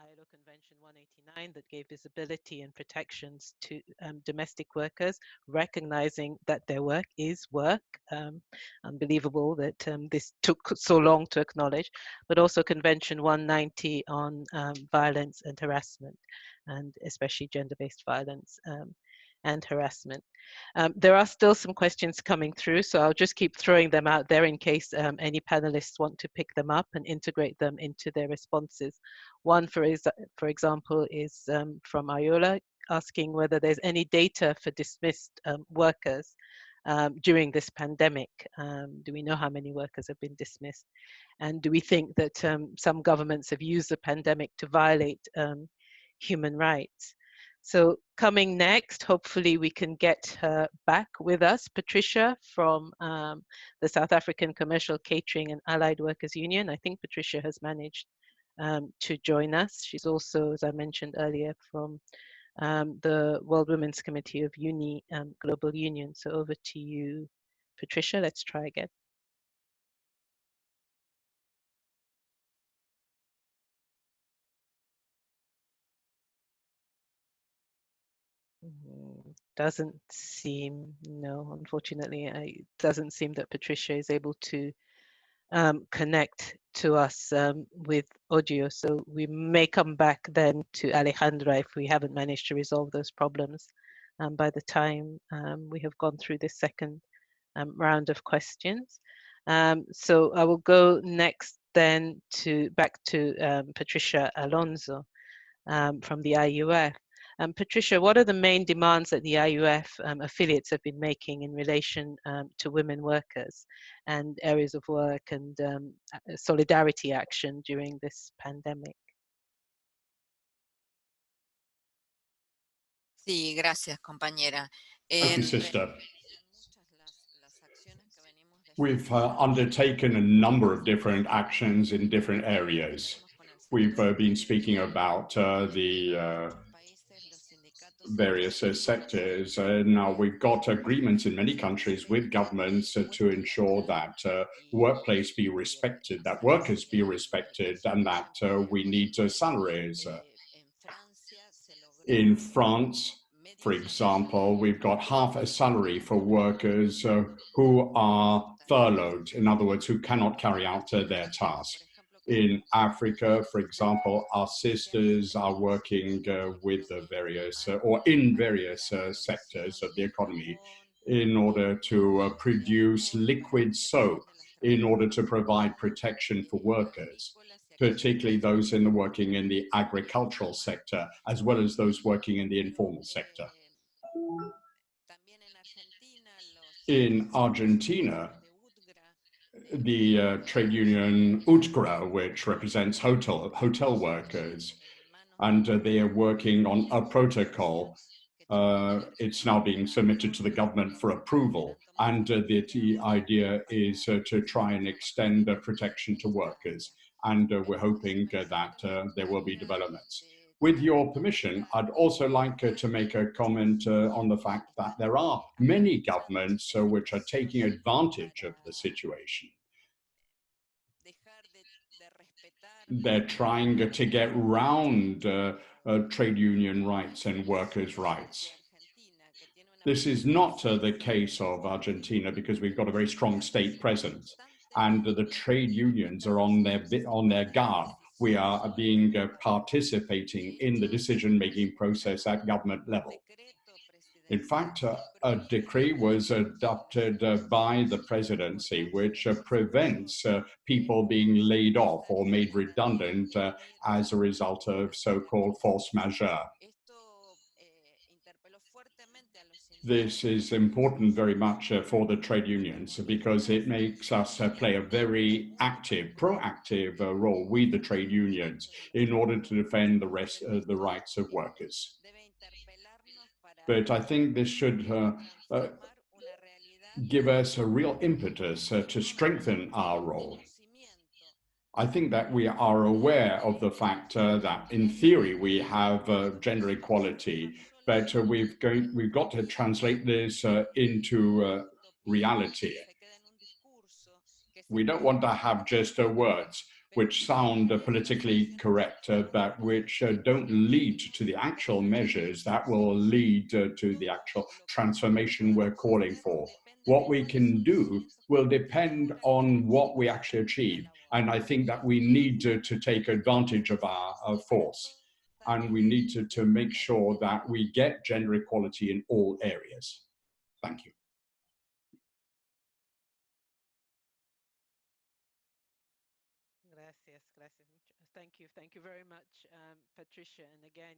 ILO Convention 189 that gave visibility and protections to domestic workers, recognizing that their work is work. Unbelievable that this took so long to acknowledge, but also Convention 190 on violence and harassment, and especially gender-based violence and harassment. There are still some questions coming through, so I'll just keep throwing them out there in case any panelists want to pick them up and integrate them into their responses. One, for example, is from Ayola, asking whether there's any data for dismissed workers during this pandemic. Do we know how many workers have been dismissed? And do we think that some governments have used the pandemic to violate human rights? So coming next, hopefully we can get her back with us, Patricia from the South African Commercial Catering and Allied Workers Union. I think Patricia has managed to join us. She's also, as I mentioned earlier, from the World Women's Committee of Global Union. So over to you, Patricia. Let's try again. Doesn't seem, no, unfortunately, it doesn't seem that Patricia is able to connect to us with audio. So we may come back then to Alejandra if we haven't managed to resolve those problems by the time we have gone through this second round of questions. So I will go next then back to Patricia Alonso from the IUF. Patricia, what are the main demands that the IUF affiliates have been making in relation to women workers and areas of work and solidarity action during this pandemic? Sí, gracias, compañera. Thank you, sister. We've undertaken a number of different actions in different areas. We've been speaking about the various sectors. Now we've got agreements in many countries with governments to ensure that workplace be respected, that workers be respected, and that we need salaries. In France, for example, we've got half a salary for workers who are furloughed, in other words, who cannot carry out their tasks. In Africa, for example, our sisters are working with the various or in various sectors of the economy in order to produce liquid soap in order to provide protection for workers, particularly those working in the agricultural sector, as well as those working in the informal sector. In Argentina, the trade union UTGRA, which represents hotel workers, and they are working on a protocol. It's now being submitted to the government for approval, and the idea is to try and extend protection to workers, and we're hoping that there will be developments. With your permission, I'd also like to make a comment on the fact that there are many governments which are taking advantage of the situation. They're trying to get round trade union rights and workers' rights. This is not the case of Argentina, because we've got a very strong state presence, and the trade unions are on their guard. We are participating in the decision-making process at government level. In fact, a decree was adopted by the presidency, which prevents people being laid off or made redundant as a result of so-called force majeure. This is important very much for the trade unions because it makes us play a very active, proactive role, we the trade unions, in order to defend the rights of workers. But I think this should give us a real impetus to strengthen our role. I think that we are aware of the fact that in theory we have gender equality, but we've got to translate this into reality. We don't want to have just words which sound politically correct, but which don't lead to the actual measures that will lead to the actual transformation we're calling for. What we can do will depend on what we actually achieve. And I think that we need to take advantage of our force. And we need to make sure that we get gender equality in all areas. Thank you. Thank you very much, Patricia. And again,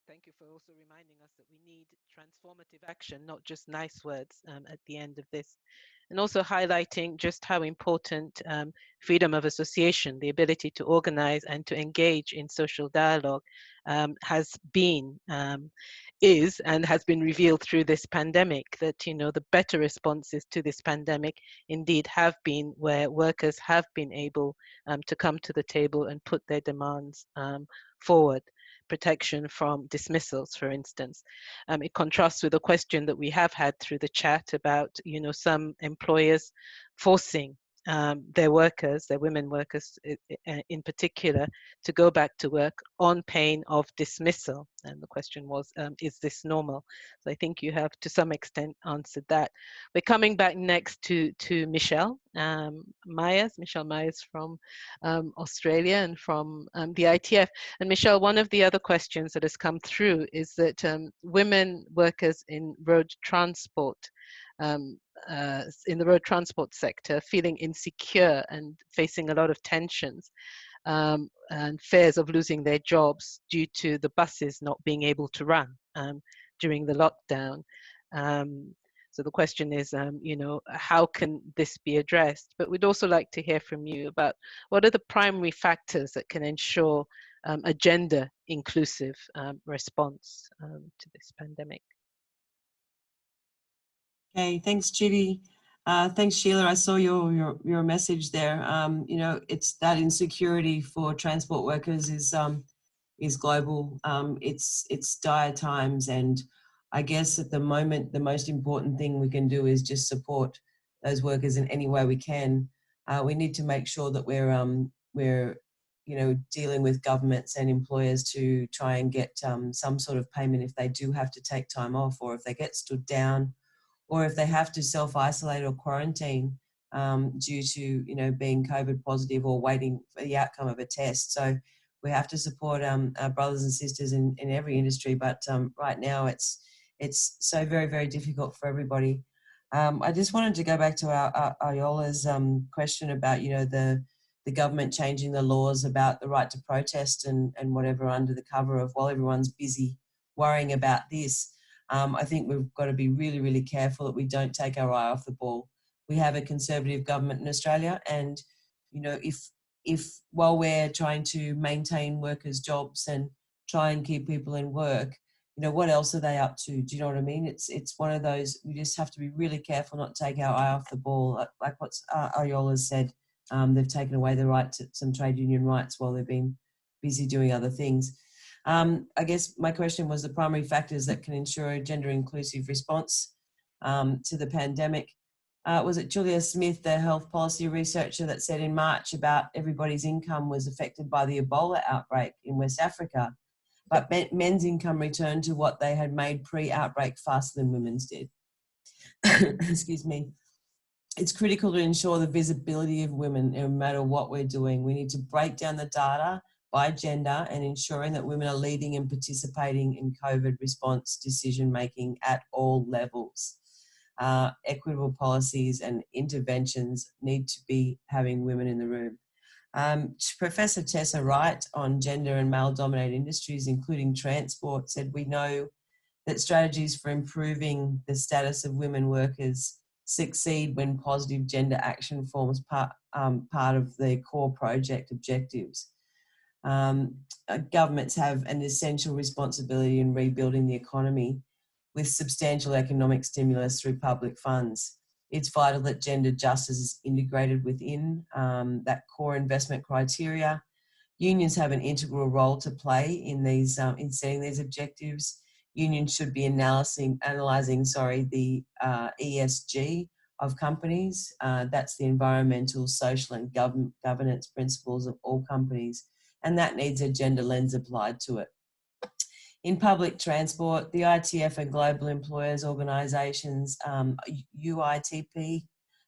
thank you for also reminding us that we need transformative action, not just nice words at the end of this. And also highlighting just how important freedom of association, the ability to organize and to engage in social dialogue has been, is, and has been revealed through this pandemic, that, the better responses to this pandemic indeed have been where workers have been able to come to the table and put their demands forward. Protection from dismissals, for instance. It contrasts with a question that we have had through the chat about, some employers forcing their workers, their women workers in particular, to go back to work on pain of dismissal. And the question was, is this normal? So I think you have to some extent answered that. We're coming back next to Michelle Myers. Michelle Myers from Australia and from the ITF. And Michelle, one of the other questions that has come through is that women workers in road transport, in the road transport sector, feeling insecure and facing a lot of tensions and fears of losing their jobs due to the buses not being able to run during the lockdown. So the question is, how can this be addressed? But we'd also like to hear from you about what are the primary factors that can ensure a gender inclusive response to this pandemic. Okay, thanks, Judy. Thanks, Sheila. I saw your message there. It's that insecurity for transport workers is global. It's dire times, and I guess at the moment the most important thing we can do is just support those workers in any way we can. We need to make sure that we're dealing with governments and employers to try and get some sort of payment if they do have to take time off, or if they get stood down, or if they have to self-isolate or quarantine due to being COVID positive or waiting for the outcome of a test. So we have to support our brothers and sisters in every industry, but right now it's so very, very difficult for everybody. I just wanted to go back to our Ayola's question about the government changing the laws about the right to protest and whatever under the cover of while everyone's busy worrying about this. I think we've got to be really, really careful that we don't take our eye off the ball. We have a conservative government in Australia, and if while we're trying to maintain workers' jobs and try and keep people in work, what else are they up to? Do you know what I mean? It's one of those, we just have to be really careful not to take our eye off the ball. Like what Ayola said, they've taken away the right to some trade union rights while they've been busy doing other things. I guess my question was the primary factors that can ensure a gender inclusive response to the pandemic. Was it Julia Smith, the health policy researcher, that said in March about everybody's income was affected by the Ebola outbreak in West Africa, but men's income returned to what they had made pre-outbreak faster than women's did. Excuse me. It's critical to ensure the visibility of women no matter what we're doing. We need to break down the data by gender and ensuring that women are leading and participating in COVID response decision-making at all levels. Equitable policies and interventions need to be having women in the room. Professor Tessa Wright on gender and male-dominated industries, including transport, said we know that strategies for improving the status of women workers succeed when positive gender action forms part of their core project objectives. Governments have an essential responsibility in rebuilding the economy with substantial economic stimulus through public funds. It's vital that gender justice is integrated within that core investment criteria. Unions have an integral role to play in these in setting these objectives. Unions should be analyzing the ESG of companies. That's the environmental, social, and governance principles of all companies, and that needs a gender lens applied to it. In public transport, the ITF and global employers organisations, UITP,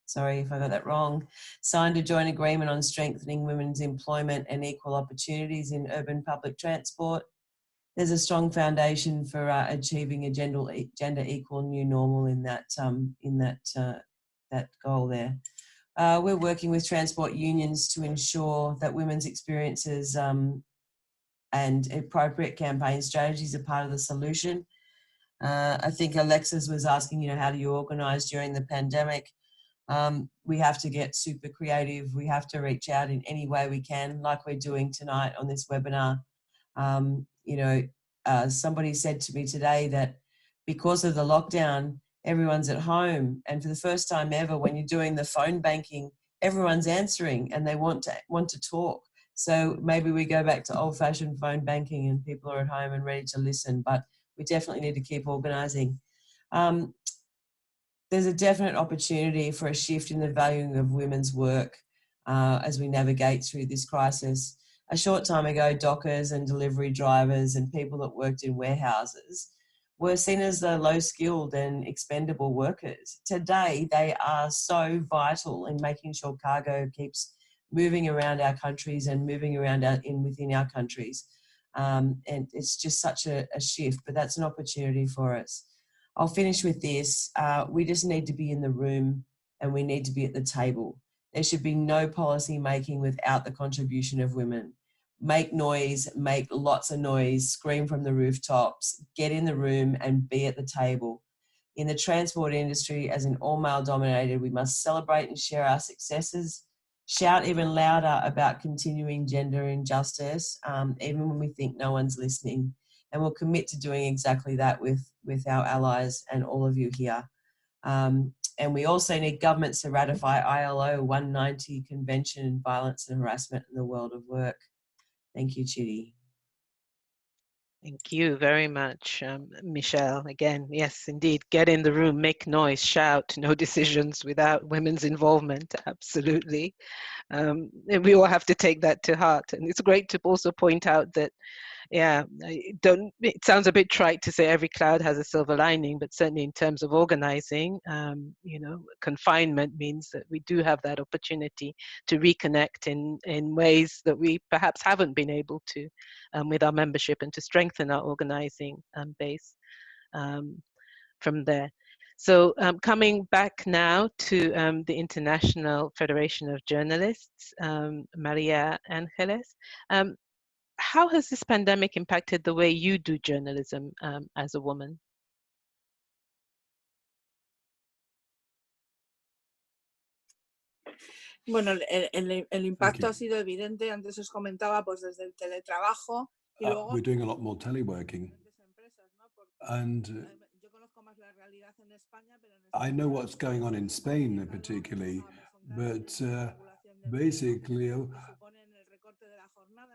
sorry if I got that wrong, signed a joint agreement on strengthening women's employment and equal opportunities in urban public transport. There's a strong foundation for achieving a gender equal new normal in that goal there. We're working with transport unions to ensure that women's experiences and appropriate campaign strategies are part of the solution. I think Alexis was asking, how do you organise during the pandemic? We have to get super creative. We have to reach out in any way we can, like we're doing tonight on this webinar. Somebody said to me today that because of the lockdown, everyone's at home, and for the first time ever, when you're doing the phone banking, everyone's answering and they want to talk. So maybe we go back to old-fashioned phone banking and people are at home and ready to listen, but we definitely need to keep organising. There's a definite opportunity for a shift in the valuing of women's work as we navigate through this crisis. A short time ago, dockers and delivery drivers and people that worked in warehouses were seen as the low-skilled and expendable workers. Today, they are so vital in making sure cargo keeps moving around our countries and moving around within our countries. And it's just such a shift, but that's an opportunity for us. I'll finish with this. We just need to be in the room and we need to be at the table. There should be no policy making without the contribution of women. Make noise, make lots of noise, scream from the rooftops, get in the room and be at the table. In the transport industry, as in all male dominated, we must celebrate and share our successes, shout even louder about continuing gender injustice, even when we think no one's listening. And we'll commit to doing exactly that with our allies and all of you here. And we also need governments to ratify ILO 190 Convention on Violence and Harassment in the World of Work. Thank you, Chidi. Thank you very much, Michelle. Again, yes, indeed, get in the room, make noise, shout, no decisions without women's involvement, absolutely. And we all have to take that to heart. And it's great to also point out that, it sounds a bit trite to say every cloud has a silver lining, but certainly in terms of organizing, confinement means that we do have that opportunity to reconnect in ways that we perhaps haven't been able to with our membership, and to strengthen our organizing base from there. So coming back now to the International Federation of Journalists, Maria Angeles. How has this pandemic impacted the way you do journalism as a woman? Bueno, el impacto ha sido evidente. Antes os comentaba, pues desde el teletrabajo y luego we're doing a lot more teleworking, and I know what's going on in Spain particularly, but basically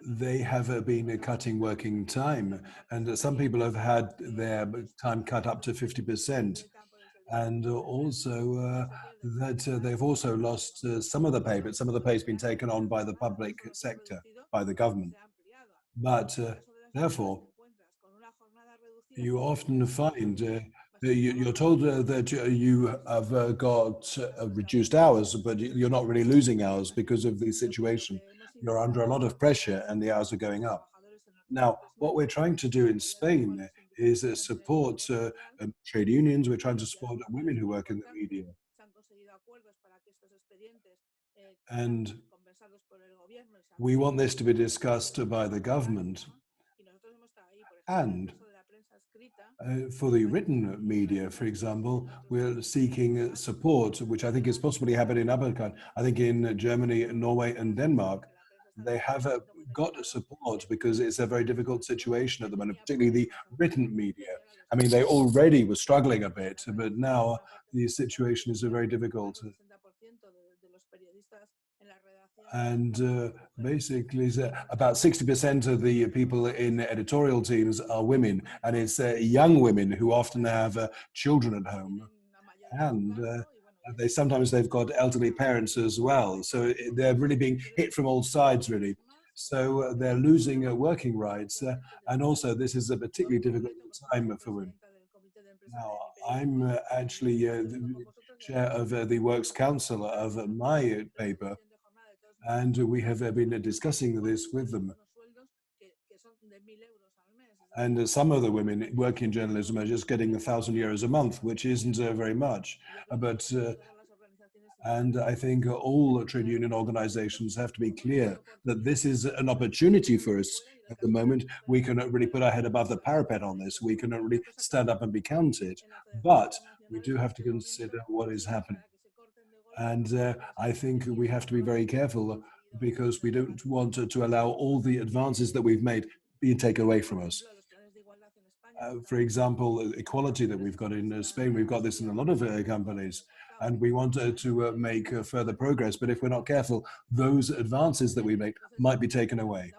they have been cutting working time, and some people have had their time cut up to 50%. And also that they've also lost some of the pay, but some of the pay has been taken on by the public sector, by the government. But therefore, you often find you're told that you have got reduced hours, but you're not really losing hours because of the situation. You're under a lot of pressure and the hours are going up. Now, what we're trying to do in Spain is support trade unions. We're trying to support women who work in the media. And we want this to be discussed by the government. And For the written media, for example, we're seeking support, which I think is possibly happening in other countries. I think in Germany, Norway, and Denmark, they have got support because it's a very difficult situation at the moment, particularly the written media. I mean, they already were struggling a bit, but now the situation is very difficult. And basically, about 60% of the people in editorial teams are women, and it's young women who often have children at home, and they've got elderly parents as well. So they're really being hit from all sides, really. So they're losing working rights, and also this is a particularly difficult time for women. Now, I'm actually the chair of the Works Council of my paper, and we have been discussing this with them. And some of the women working in journalism are just getting €1,000 a month, which isn't very much. And I think all trade union organizations have to be clear that this is an opportunity for us at the moment. We cannot really put our head above the parapet on this. We cannot really stand up and be counted. But we do have to consider what is happening. And I think we have to be very careful because we don't want to allow all the advances that we've made being taken away from us. For example, equality that we've got in Spain, we've got this in a lot of companies, and we want to make further progress. But if we're not careful, those advances that we make might be taken away.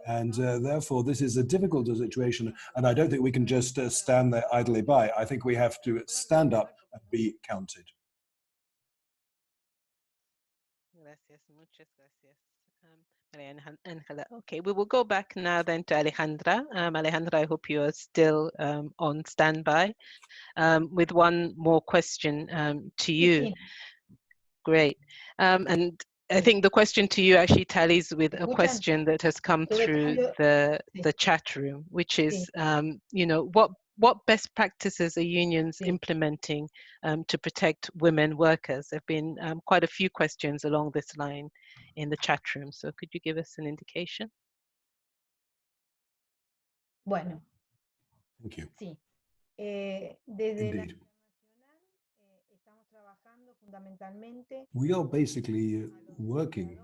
And therefore, this is a difficult situation. And I don't think we can just stand there idly by. I think we have to stand up and be counted. Gracias, muchas gracias. Maria Angela. Okay, we will go back now then to Alejandra. Alejandra, I hope you are still on standby with one more question to you. Great. And I think the question to you actually tallies with a question that has come through the chat room, which is, you know, what best practices are unions implementing to protect women workers? There have been quite a few questions along this line in the chat room. So could you give us an indication? Bueno. Thank you. Sí. Desde Indeed. We are basically working.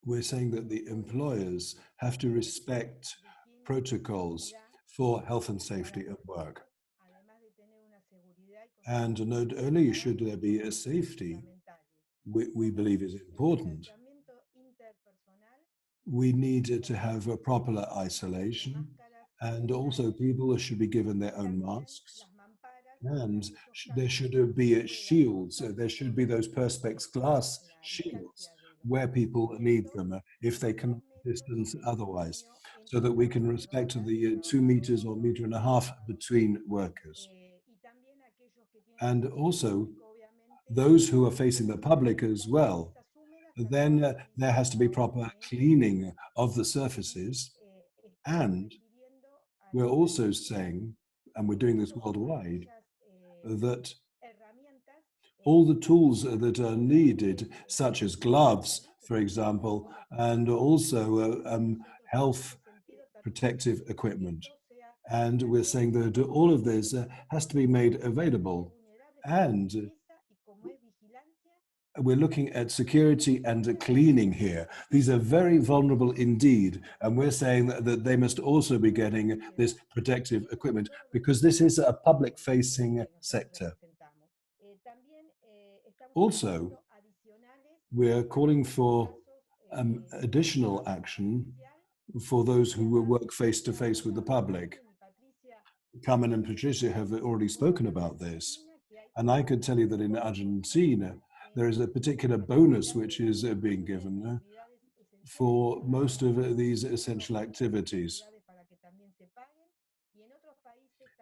We're saying that the employers have to respect protocols for health and safety at work. And not only should there be a safety, we believe is important, we need to have a proper isolation, and also people should be given their own masks, and there should be shields. There should be those perspex glass shields where people need them if they cannot distance otherwise, so that we can respect the 2 meters or 1.5 meters between workers. And also those who are facing the public as well, then there has to be proper cleaning of the surfaces. And we're also saying, and we're doing this worldwide, that all the tools that are needed, such as gloves, for example, and also health protective equipment. And we're saying that all of this has to be made available. And we're looking at security and cleaning here. These are very vulnerable indeed. And we're saying that they must also be getting this protective equipment because this is a public-facing sector. Also, we're calling for additional action for those who work face-to-face with the public. Carmen and Patricia have already spoken about this. And I could tell you that in Argentina, there is a particular bonus which is being given for most of these essential activities.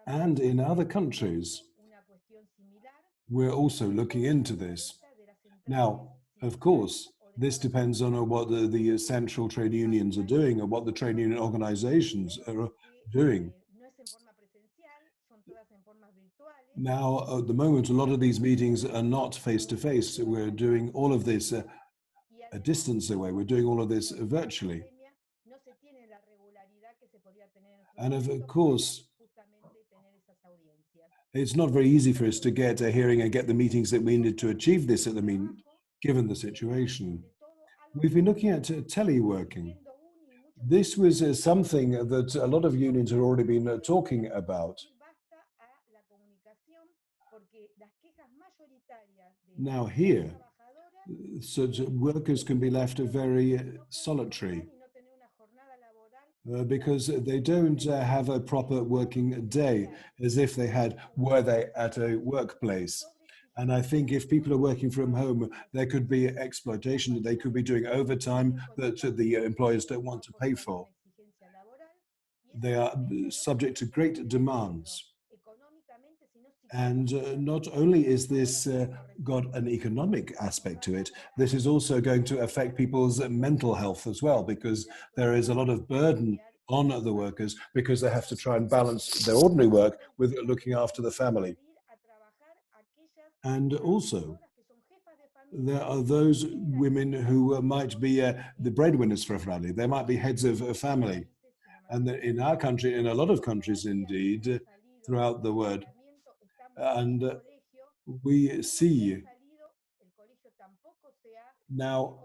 And in other countries, we're also looking into this. Now, of course, this depends on what the central trade unions are doing and what the trade union organizations are doing. Now, at the moment, a lot of these meetings are not face-to-face. We're doing all of this a distance away. We're doing all of this virtually. And of course, it's not very easy for us to get a hearing and get the meetings that we needed to achieve this at the mean, given the situation. We've been looking at teleworking. This was something that a lot of unions have already been talking about. Now here, such workers can be left very solitary because they don't have a proper working day as if they had, were they at a workplace. And I think if people are working from home, there could be exploitation, they could be doing overtime that the employers don't want to pay for. They are subject to great demands. And not only is this got an economic aspect to it, this is also going to affect people's mental health as well, because there is a lot of burden on the workers because they have to try and balance their ordinary work with looking after the family. And also, there are those women who might be the breadwinners for a family. They might be heads of a family. And in our country, in a lot of countries indeed, throughout the world, and we see now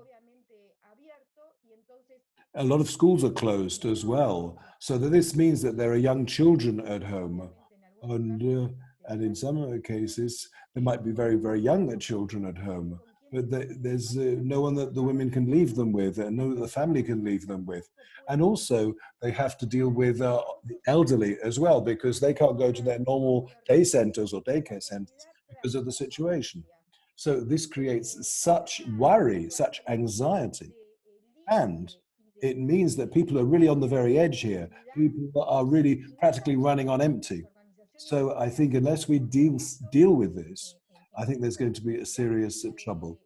a lot of schools are closed as well. So that this means that there are young children at home. And in some cases, there might be very, very young children at home. But there's no one that the women can leave them with, and no the family can leave them with. And also, they have to deal with the elderly as well, because they can't go to their normal day centers or daycare centers because of the situation. So this creates such worry, such anxiety. And it means that people are really on the very edge here. People are really practically running on empty. So I think unless we deal with this, I think there's going to be a serious trouble.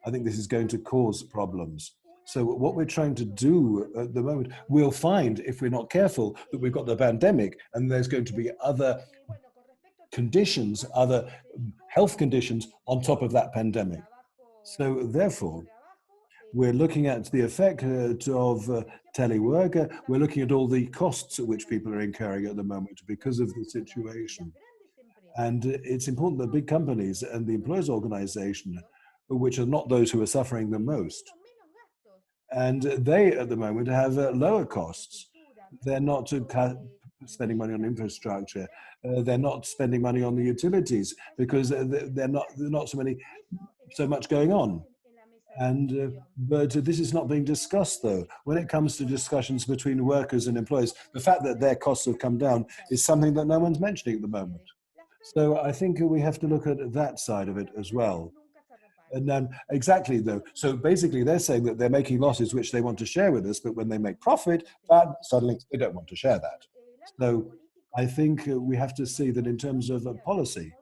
I think this is going to cause problems. So what we're trying to do at the moment, we'll find, if we're not careful, that we've got the pandemic and there's going to be other conditions, other health conditions on top of that pandemic. So therefore, we're looking at the effect of telework. We're looking at all the costs at which people are incurring at the moment because of the situation. And it's important that big companies and the employers' organization, which are not those who are suffering the most, and they at the moment have lower costs. They're not spending money on infrastructure. They're not spending money on the utilities because they're not so much going on. And but this is not being discussed, though. When it comes to discussions between workers and employers, the fact that their costs have come down is something that no one's mentioning at the moment. So I think we have to look at that side of it as well. And then exactly, though. So basically, they're saying that they're making losses which they want to share with us, but when they make profit, suddenly they don't want to share that. So I think we have to see that in terms of policy,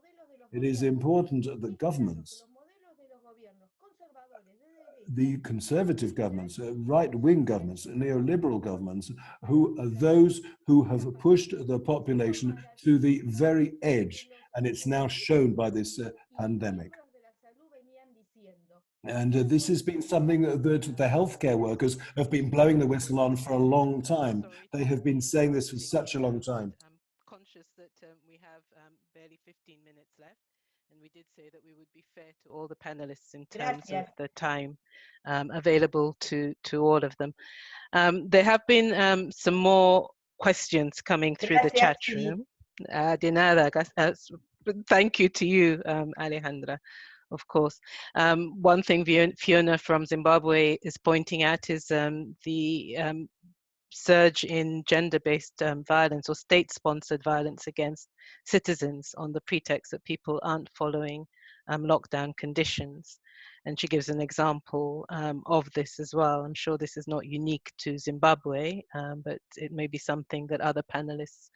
it is important that governments, the conservative governments, right-wing governments, neoliberal governments, who are those who have pushed the population to the very edge, and it's now shown by this pandemic. And this has been something that the healthcare workers have been blowing the whistle on for a long time. They have been saying this for such a long time. I'm conscious that we have barely 15 minutes left. And we did say that we would be fair to all the panelists in terms of the time available to all of them. There have been some more questions coming through the chat room. De nada, thank you to you, Alejandra, of course. One thing Fiona from Zimbabwe is pointing out is the surge in gender-based violence or state-sponsored violence against citizens on the pretext that people aren't following lockdown conditions. And she gives an example of this as well. I'm sure this is not unique to Zimbabwe, but it may be something that other panelists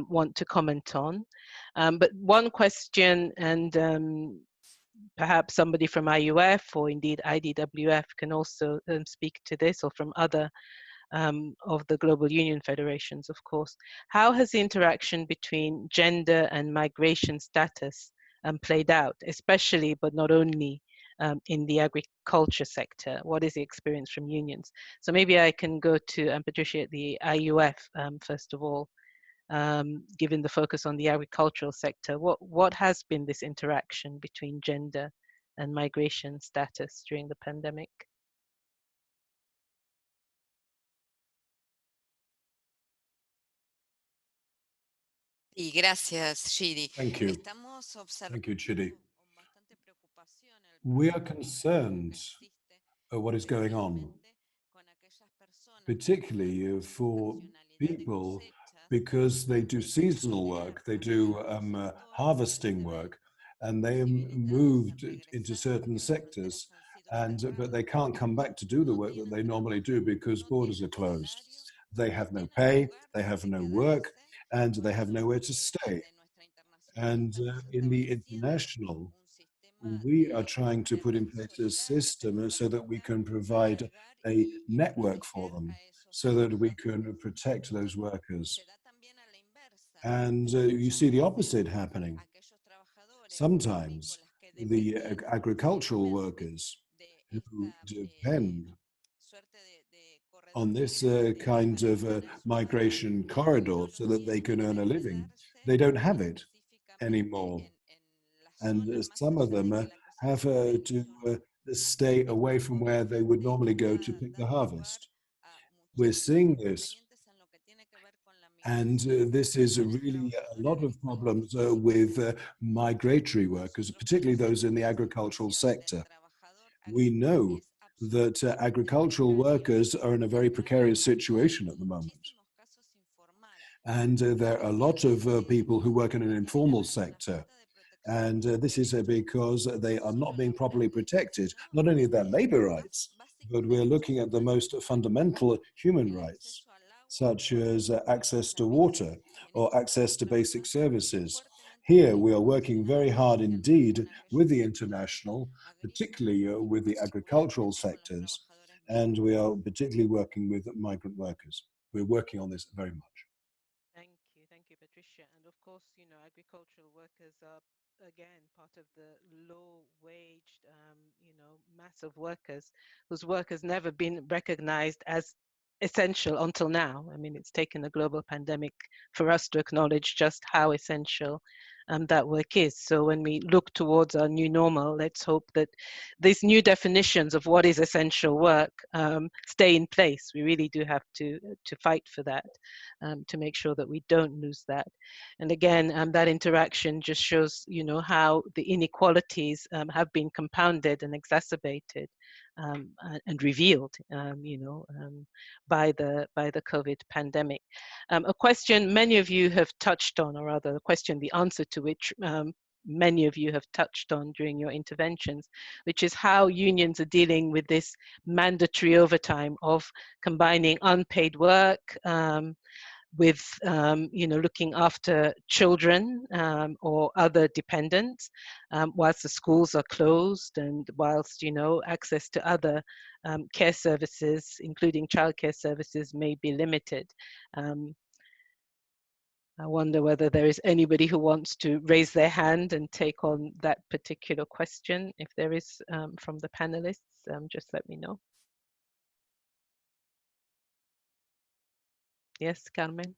want to comment on. But one question, and perhaps somebody from IUF or indeed IDWF can also speak to this, or from other of the global union federations, of course. How has the interaction between gender and migration status played out, especially but not only in the agriculture sector? What is the experience from unions? So maybe I can go to Patricia at the IUF first of all, given the focus on the agricultural sector. What has been this interaction between gender and migration status during the pandemic? Y gracias, Shiri. Thank you. Thank you, Chidi. We are concerned at what is going on, particularly for people because they do seasonal work, they do harvesting work, and they moved into certain sectors, but they can't come back to do the work that they normally do because borders are closed. They have no pay, they have no work, and they have nowhere to stay. And in the international, we are trying to put in place a system so that we can provide a network for them, so that we can protect those workers. And you see the opposite happening. Sometimes the agricultural workers who depend on this kind of migration corridor so that they can earn a living, they don't have it anymore. And some of them have to stay away from where they would normally go to pick the harvest. We're seeing this. And this is really a lot of problems with migratory workers, particularly those in the agricultural sector. We know that agricultural workers are in a very precarious situation at the moment. And there are a lot of people who work in an informal sector. And this is because they are not being properly protected, not only their labor rights, but we're looking at the most fundamental human rights, such as access to water or access to basic services. Here, we are working very hard indeed with the international, particularly with the agricultural sectors, and we are particularly working with migrant workers. We're working on this very much. Thank you, Patricia. And of course, agricultural workers are, again, part of the low-waged, mass of workers whose work has never been recognized as essential until now. I mean, it's taken a global pandemic for us to acknowledge just how essential that work is. So when we look towards our new normal, let's hope that these new definitions of what is essential work stay in place. We really do have to fight for that, to make sure that we don't lose that. And again, that interaction just shows, how the inequalities have been compounded and exacerbated and revealed, by the COVID pandemic. A question many of you have touched on, or rather, the answer to which many of you have touched on during your interventions, which is how unions are dealing with this mandatory overtime of combining unpaid work with looking after children or other dependents whilst the schools are closed, and whilst access to other care services, including childcare services, may be limited. I wonder whether there is anybody who wants to raise their hand and take on that particular question. If there is from the panelists, just let me know. Yes, Carmen.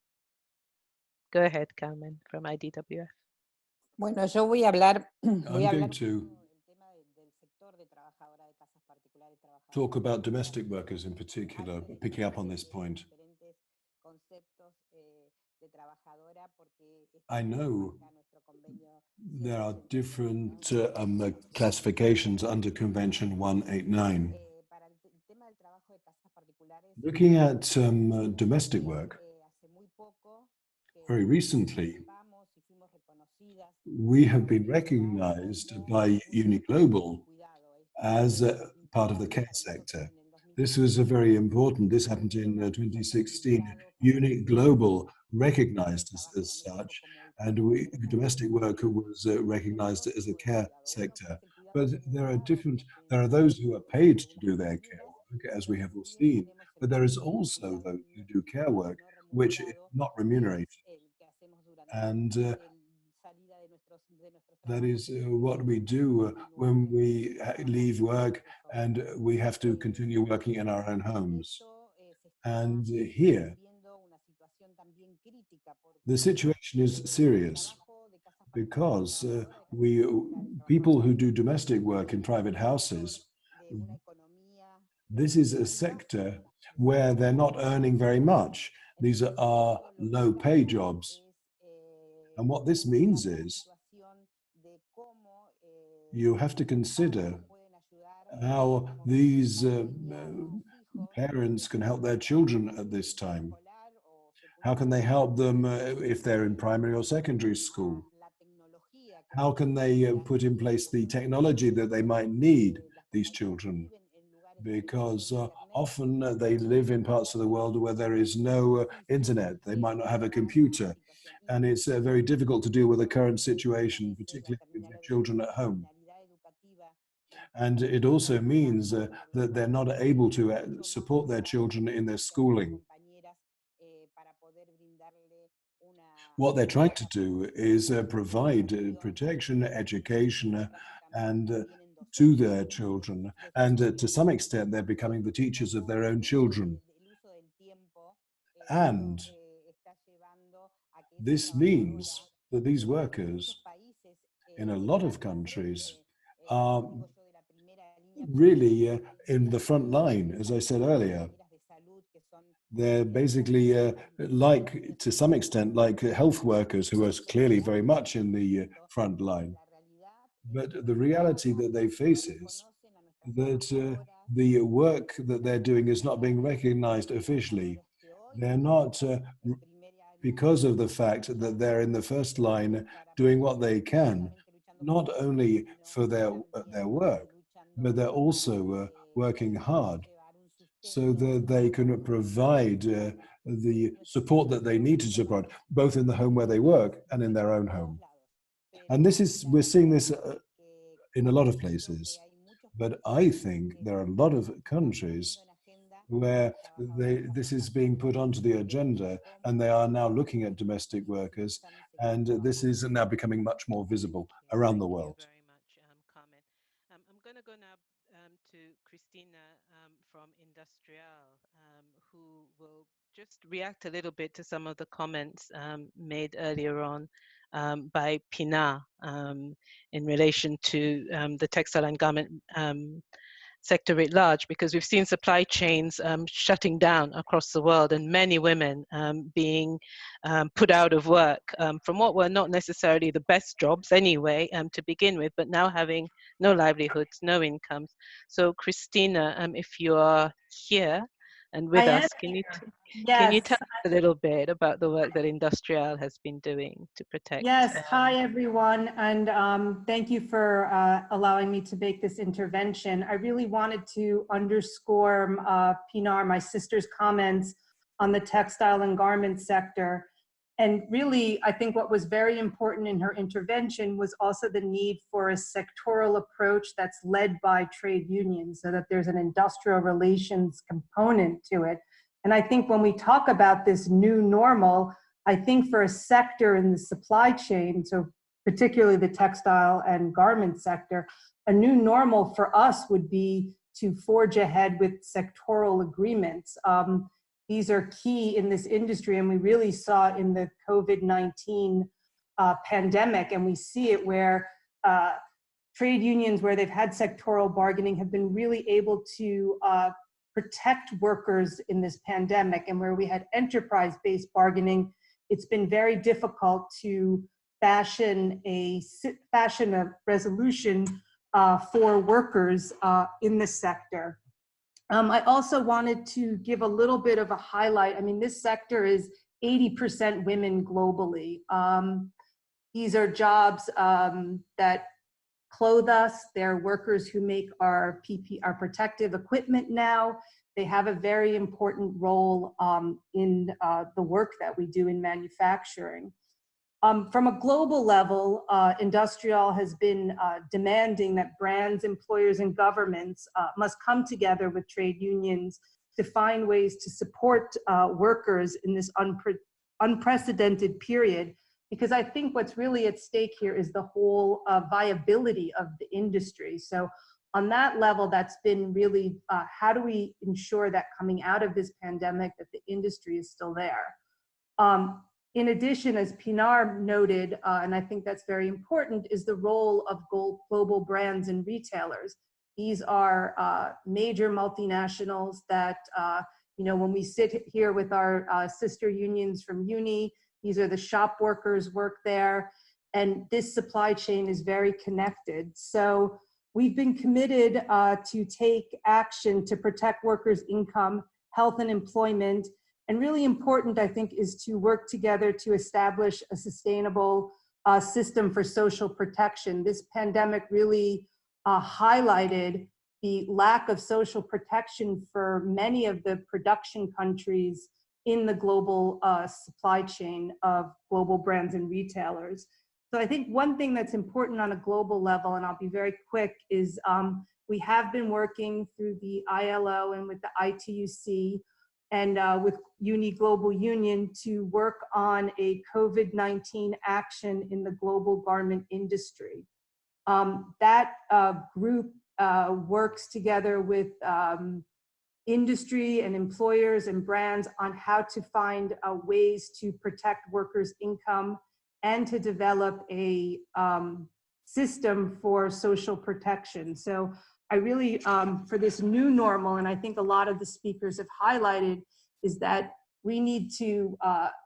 Go ahead, Carmen, from IDWF. Bueno, yo voy a hablar. I'm going to talk about domestic workers in particular, picking up on this point. I know there are different classifications under Convention 189. Looking at domestic work, very recently, we have been recognized by UniGlobal as part of the care sector. This was very important. This happened in 2016. UniGlobal recognized us as such, and domestic work was recognized as a care sector. But there are those who are paid to do their care work, as we have all seen, but there is also those who do care work which is not remunerated. And that is what we do when we leave work and we have to continue working in our own homes. And here, the situation is serious because people who do domestic work in private houses, this is a sector where they're not earning very much. These are low-pay jobs. And what this means is you have to consider how these parents can help their children at this time. How can they help them if they're in primary or secondary school? How can they put in place the technology that they might need, these children? Because often they live in parts of the world where there is no internet. They might not have a computer. And it's very difficult to deal with the current situation, particularly with your children at home. And it also means that they're not able to support their children in their schooling. What they're trying to do is provide protection, education, and to their children. And to some extent, they're becoming the teachers of their own children. And this means that these workers in a lot of countries are really in the front line, as I said earlier. They're basically like, to some extent, like health workers who are clearly very much in the front line. But the reality that they face is that the work that they're doing is not being recognized officially. They're not, because of the fact that they're in the first line doing what they can, not only for their work, but they're also working hard so that they can provide the support that they need to support, both in the home where they work and in their own home. And we're seeing this in a lot of places, but I think there are a lot of countries where this is being put onto the agenda, and they are now looking at domestic workers, and this is now becoming much more visible around the world. Thank you very much, Carmen. I'm going to go now to Cristina from Industrial, who will just react a little bit to some of the comments made earlier on by Pinar in relation to the textile and garment sector at large, because we've seen supply chains shutting down across the world and many women being put out of work from what were not necessarily the best jobs anyway to begin with, but now having no livelihoods, no incomes. So Cristina, if you are here and with us, can you tell us a little bit about the work that Industrial has been doing to protect? Yes, hi everyone, and thank you for allowing me to make this intervention. I really wanted to underscore Pinar, my sister's comments on the textile and garment sector. And really, I think what was very important in her intervention was also the need for a sectoral approach that's led by trade unions, so that there's an industrial relations component to it. And I think when we talk about this new normal, I think for a sector in the supply chain, so particularly the textile and garment sector, a new normal for us would be to forge ahead with sectoral agreements. These are key in this industry, and we really saw in the COVID-19 pandemic, and we see it where trade unions, where they've had sectoral bargaining, have been really able to protect workers in this pandemic. And where we had enterprise-based bargaining, it's been very difficult to fashion a resolution for workers in the sector. I also wanted to give a little bit of a highlight. I mean, this sector is 80% women globally. These are jobs that clothe us. They're workers who make our protective equipment now. They have a very important role in the work that we do in manufacturing. From a global level, Industrial has been demanding that brands, employers, and governments must come together with trade unions to find ways to support workers in this unprecedented period, because I think what's really at stake here is the whole viability of the industry. So on that level, that's been really, how do we ensure that coming out of this pandemic that the industry is still there? In addition, as Pinar noted, and I think that's very important, is the role of global brands and retailers. These are major multinationals that, you know, when we sit here with our sister unions from Uni, these are the shop workers work there, and this supply chain is very connected. So we've been committed to take action to protect workers' income, health and employment, and really important, I think, is to work together to establish a sustainable system for social protection. This pandemic really highlighted the lack of social protection for many of the production countries in the global supply chain of global brands and retailers. So I think one thing that's important on a global level, and I'll be very quick, is we have been working through the ILO and with the ITUC and with Uni Global Union to work on a COVID-19 action in the global garment industry. That group works together with industry and employers and brands on how to find ways to protect workers' income and to develop a system for social protection. So I really, for this new normal, and I think a lot of the speakers have highlighted, is that we need to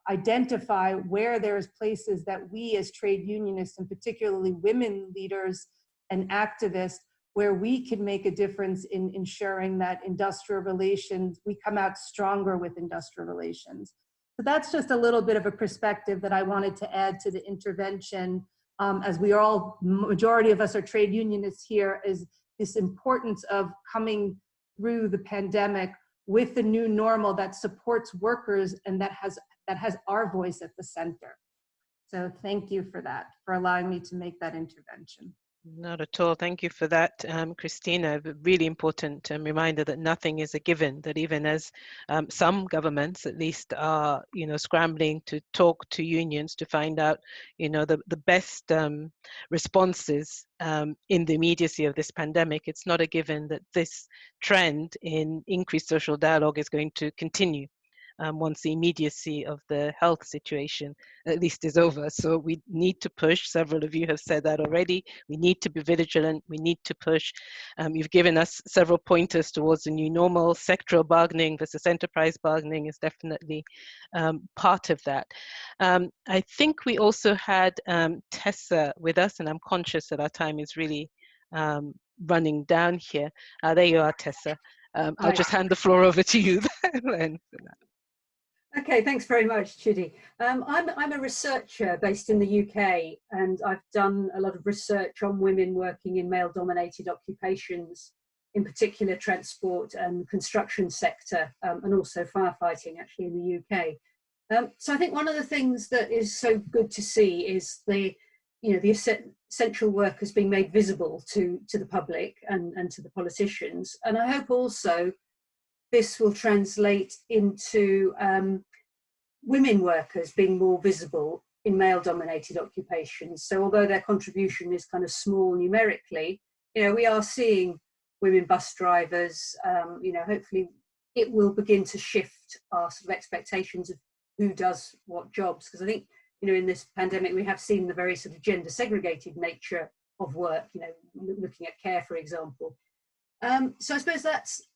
identify where there's places that we as trade unionists, and particularly women leaders and activists, where we can make a difference in ensuring that industrial relations, we come out stronger with industrial relations. So that's just a little bit of a perspective that I wanted to add to the intervention, as we are all, majority of us are trade unionists here, is this importance of coming through the pandemic with the new normal that supports workers and that has our voice at the center. So thank you for that, for allowing me to make that intervention. Not at all. Thank you for that, Christina. A really important reminder that nothing is a given, that even as some governments at least are, you know, scrambling to talk to unions to find out, you know, the best responses in the immediacy of this pandemic, it's not a given that this trend in increased social dialogue is going to continue. Once the immediacy of the health situation at least is over. So we need to push. Several of you have said that already. We need to be vigilant. We need to push. You've given us several pointers towards the new normal. Sectoral bargaining versus enterprise bargaining is definitely part of that. I think we also had Tessa with us, and I'm conscious that our time is really running down here. There you are, Tessa. I'll just hand the floor over to you then. Okay, thanks very much, Chidi. I'm a researcher based in the UK, and I've done a lot of research on women working in male-dominated occupations, in particular transport and construction sector, and also firefighting actually in the UK. So I think one of the things that is so good to see is the essential workers being made visible to the public and to the politicians. And I hope also this will translate into women workers being more visible in male-dominated occupations. So although their contribution is kind of small numerically, you know, we are seeing women bus drivers. You know, hopefully it will begin to shift our sort of expectations of who does what jobs. Because I think, you know, in this pandemic, we have seen the very sort of gender segregated nature of work, you know, looking at care, for example. So I suppose that's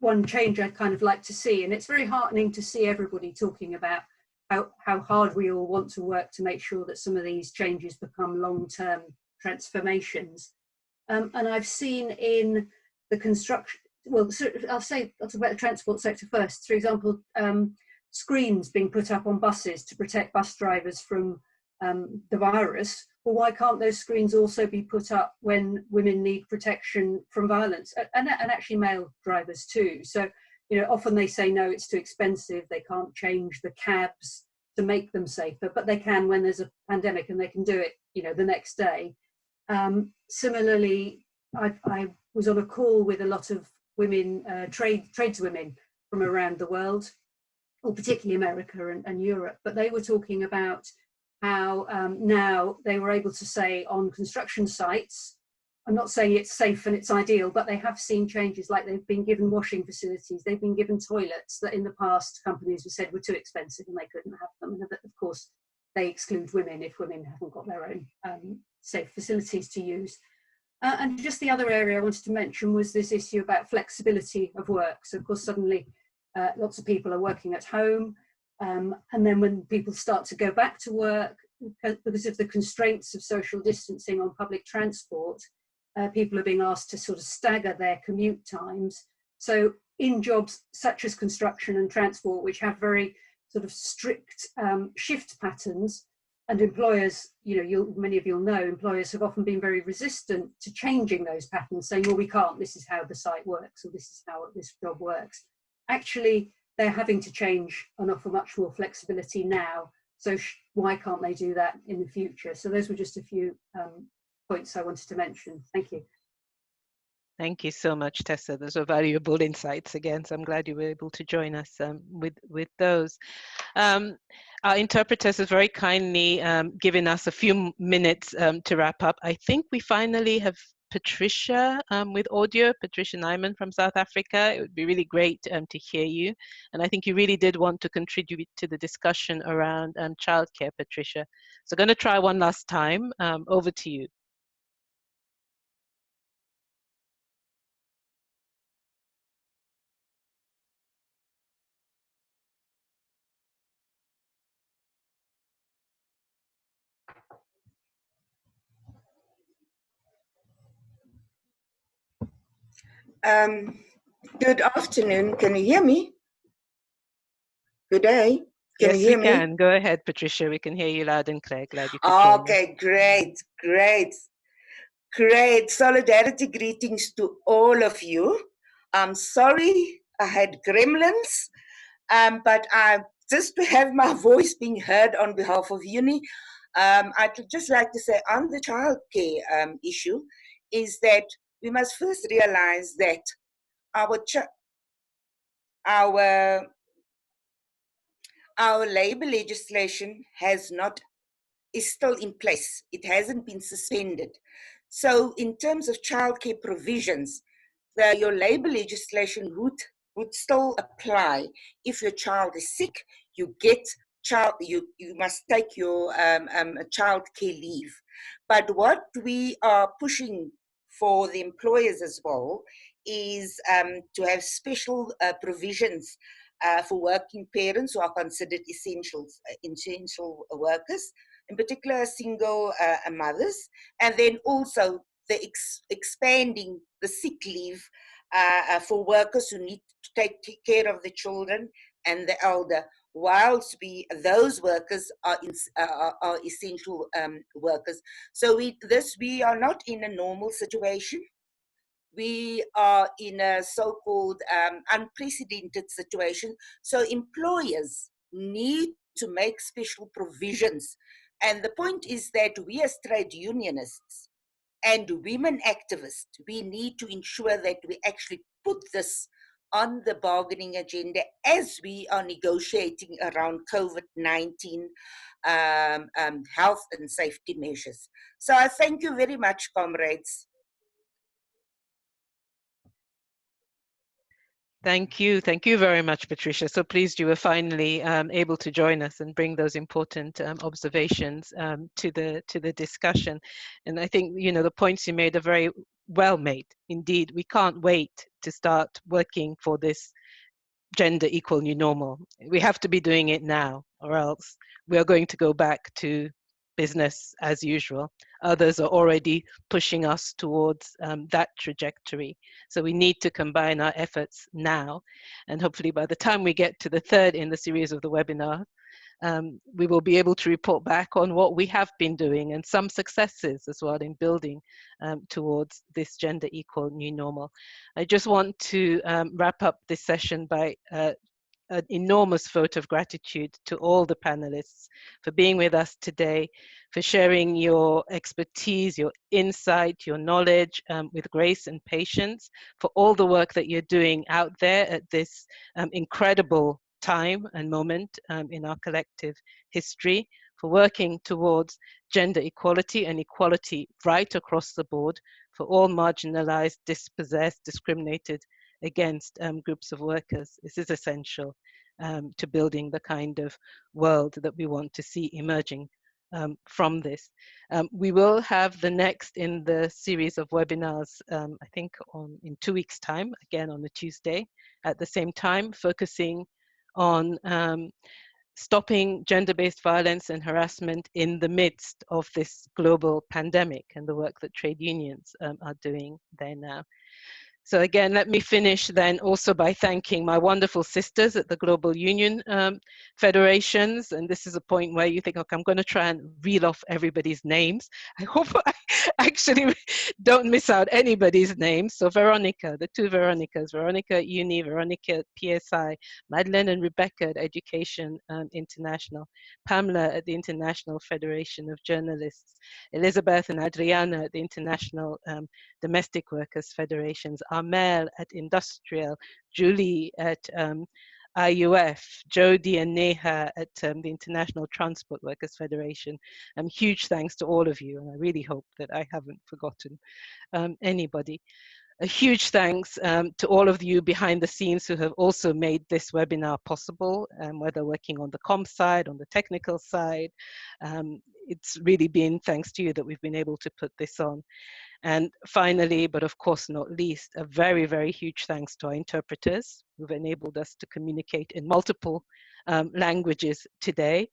one change I'd kind of like to see, and it's very heartening to see everybody talking about how hard we all want to work to make sure that some of these changes become long-term transformations. And I've seen in the construction, well, I'll talk about the transport sector first. For example, screens being put up on buses to protect bus drivers from the virus. Well, why can't those screens also be put up when women need protection from violence, and actually male drivers too? So, you know, often they say, no, it's too expensive. They can't change the cabs to make them safer, but they can when there's a pandemic, and they can do it, you know, the next day. Similarly, I was on a call with a lot of women, tradeswomen from around the world, or particularly America and Europe, but they were talking about how now they were able to say on construction sites, I'm not saying it's safe and it's ideal, but they have seen changes, like they've been given washing facilities, they've been given toilets that in the past companies have said were too expensive and they couldn't have them. And of course, they exclude women if women haven't got their own safe facilities to use. And just the other area I wanted to mention was this issue about flexibility of work. So of course, suddenly lots of people are working at home. And then when people start to go back to work, because of the constraints of social distancing on public transport, people are being asked to sort of stagger their commute times. So in jobs such as construction and transport, which have very sort of strict shift patterns, and employers, many of you'll know, employers have often been very resistant to changing those patterns, saying, well, we can't, this is how the site works, or this is how this job works. Actually, they're having to change and offer much more flexibility now. So why can't they do that in the future? So those were just a few points I wanted to mention. Thank you. Thank you so much, Tessa. Those are valuable insights again. So I'm glad you were able to join us with those. Our interpreters have very kindly given us a few minutes to wrap up. I think we finally have Patricia with audio, Patricia Nyman from South Africa. It would be really great to hear you. And I think you really did want to contribute to the discussion around childcare, Patricia. So I'm going to try one last time. Over to you. Good afternoon. Can you hear me? Good day. Can Yes, you hear we me? can. Go ahead, Patricia. We can hear you loud and clear. Glad you could join us. Okay, great. Solidarity greetings to all of you. I'm sorry I had gremlins, but just to have my voice being heard on behalf of Uni, I'd just like to say on the childcare issue is that we must first realize that our labor legislation is still in place. It hasn't been suspended. So in terms of childcare provisions, your labor legislation would still apply. If your child is sick, you must take your childcare leave. But what we are pushing for the employers as well is to have special provisions for working parents who are considered essential workers, in particular single mothers, and then also the expanding the sick leave for workers who need to take care of the children and the elder, whilst those workers are essential workers. So we are not in a normal situation. We are in a so-called unprecedented situation. So employers need to make special provisions. And the point is that we as trade unionists and women activists, we need to ensure that we actually put this on the bargaining agenda as we are negotiating around COVID-19 health and safety measures. So I thank you very much, comrades. Thank you very much, Patricia. So pleased you were finally able to join us and bring those important observations to the discussion. And I think the points you made are very well made. Indeed, we can't wait to start working for this gender equal new normal. We have to be doing it now, or else we are going to go back to business as usual. Others are already pushing us towards that trajectory. So we need to combine our efforts now. And hopefully by the time we get to the third in the series of the webinar, we will be able to report back on what we have been doing and some successes as well in building towards this gender equal new normal. I just want to wrap up this session by an enormous vote of gratitude to all the panelists for being with us today, for sharing your expertise, your insight, your knowledge with grace and patience, for all the work that you're doing out there at this incredible time and moment in our collective history, for working towards gender equality and equality right across the board for all marginalized, dispossessed, discriminated against groups of workers. This is essential to building the kind of world that we want to see emerging from this. We will have the next in the series of webinars, I think in 2 weeks' time, again on a Tuesday, at the same time, focusing on stopping gender-based violence and harassment in the midst of this global pandemic and the work that trade unions are doing there now. So again, let me finish then also by thanking my wonderful sisters at the Global Union Federations. And this is a point where you think, okay, I'm going to try and reel off everybody's names. I hope I actually don't miss out anybody's name. So Veronica, the two Veronicas, Veronica at Uni, Veronica at PSI, Madeleine and Rebecca at Education International, Pamela at the International Federation of Journalists, Elizabeth and Adriana at the International Domestic Workers Federations, Amel at Industrial, Julie at IUF, Jody and Neha at the International Transport Workers Federation. Huge thanks to all of you, and I really hope that I haven't forgotten anybody. A huge thanks to all of you behind the scenes who have also made this webinar possible, whether working on the comms side, on the technical side. It's really been thanks to you that we've been able to put this on. And finally, but of course not least, a very, very huge thanks to our interpreters who've enabled us to communicate in multiple languages today.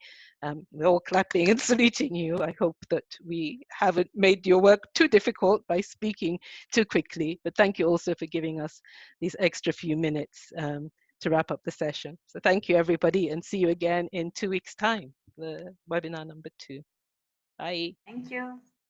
We're all clapping and saluting you. I hope that we haven't made your work too difficult by speaking too quickly, but thank you also for giving us these extra few minutes to wrap up the session. So thank you everybody, and see you again in 2 weeks' time, the webinar number 2. Bye. Thank you.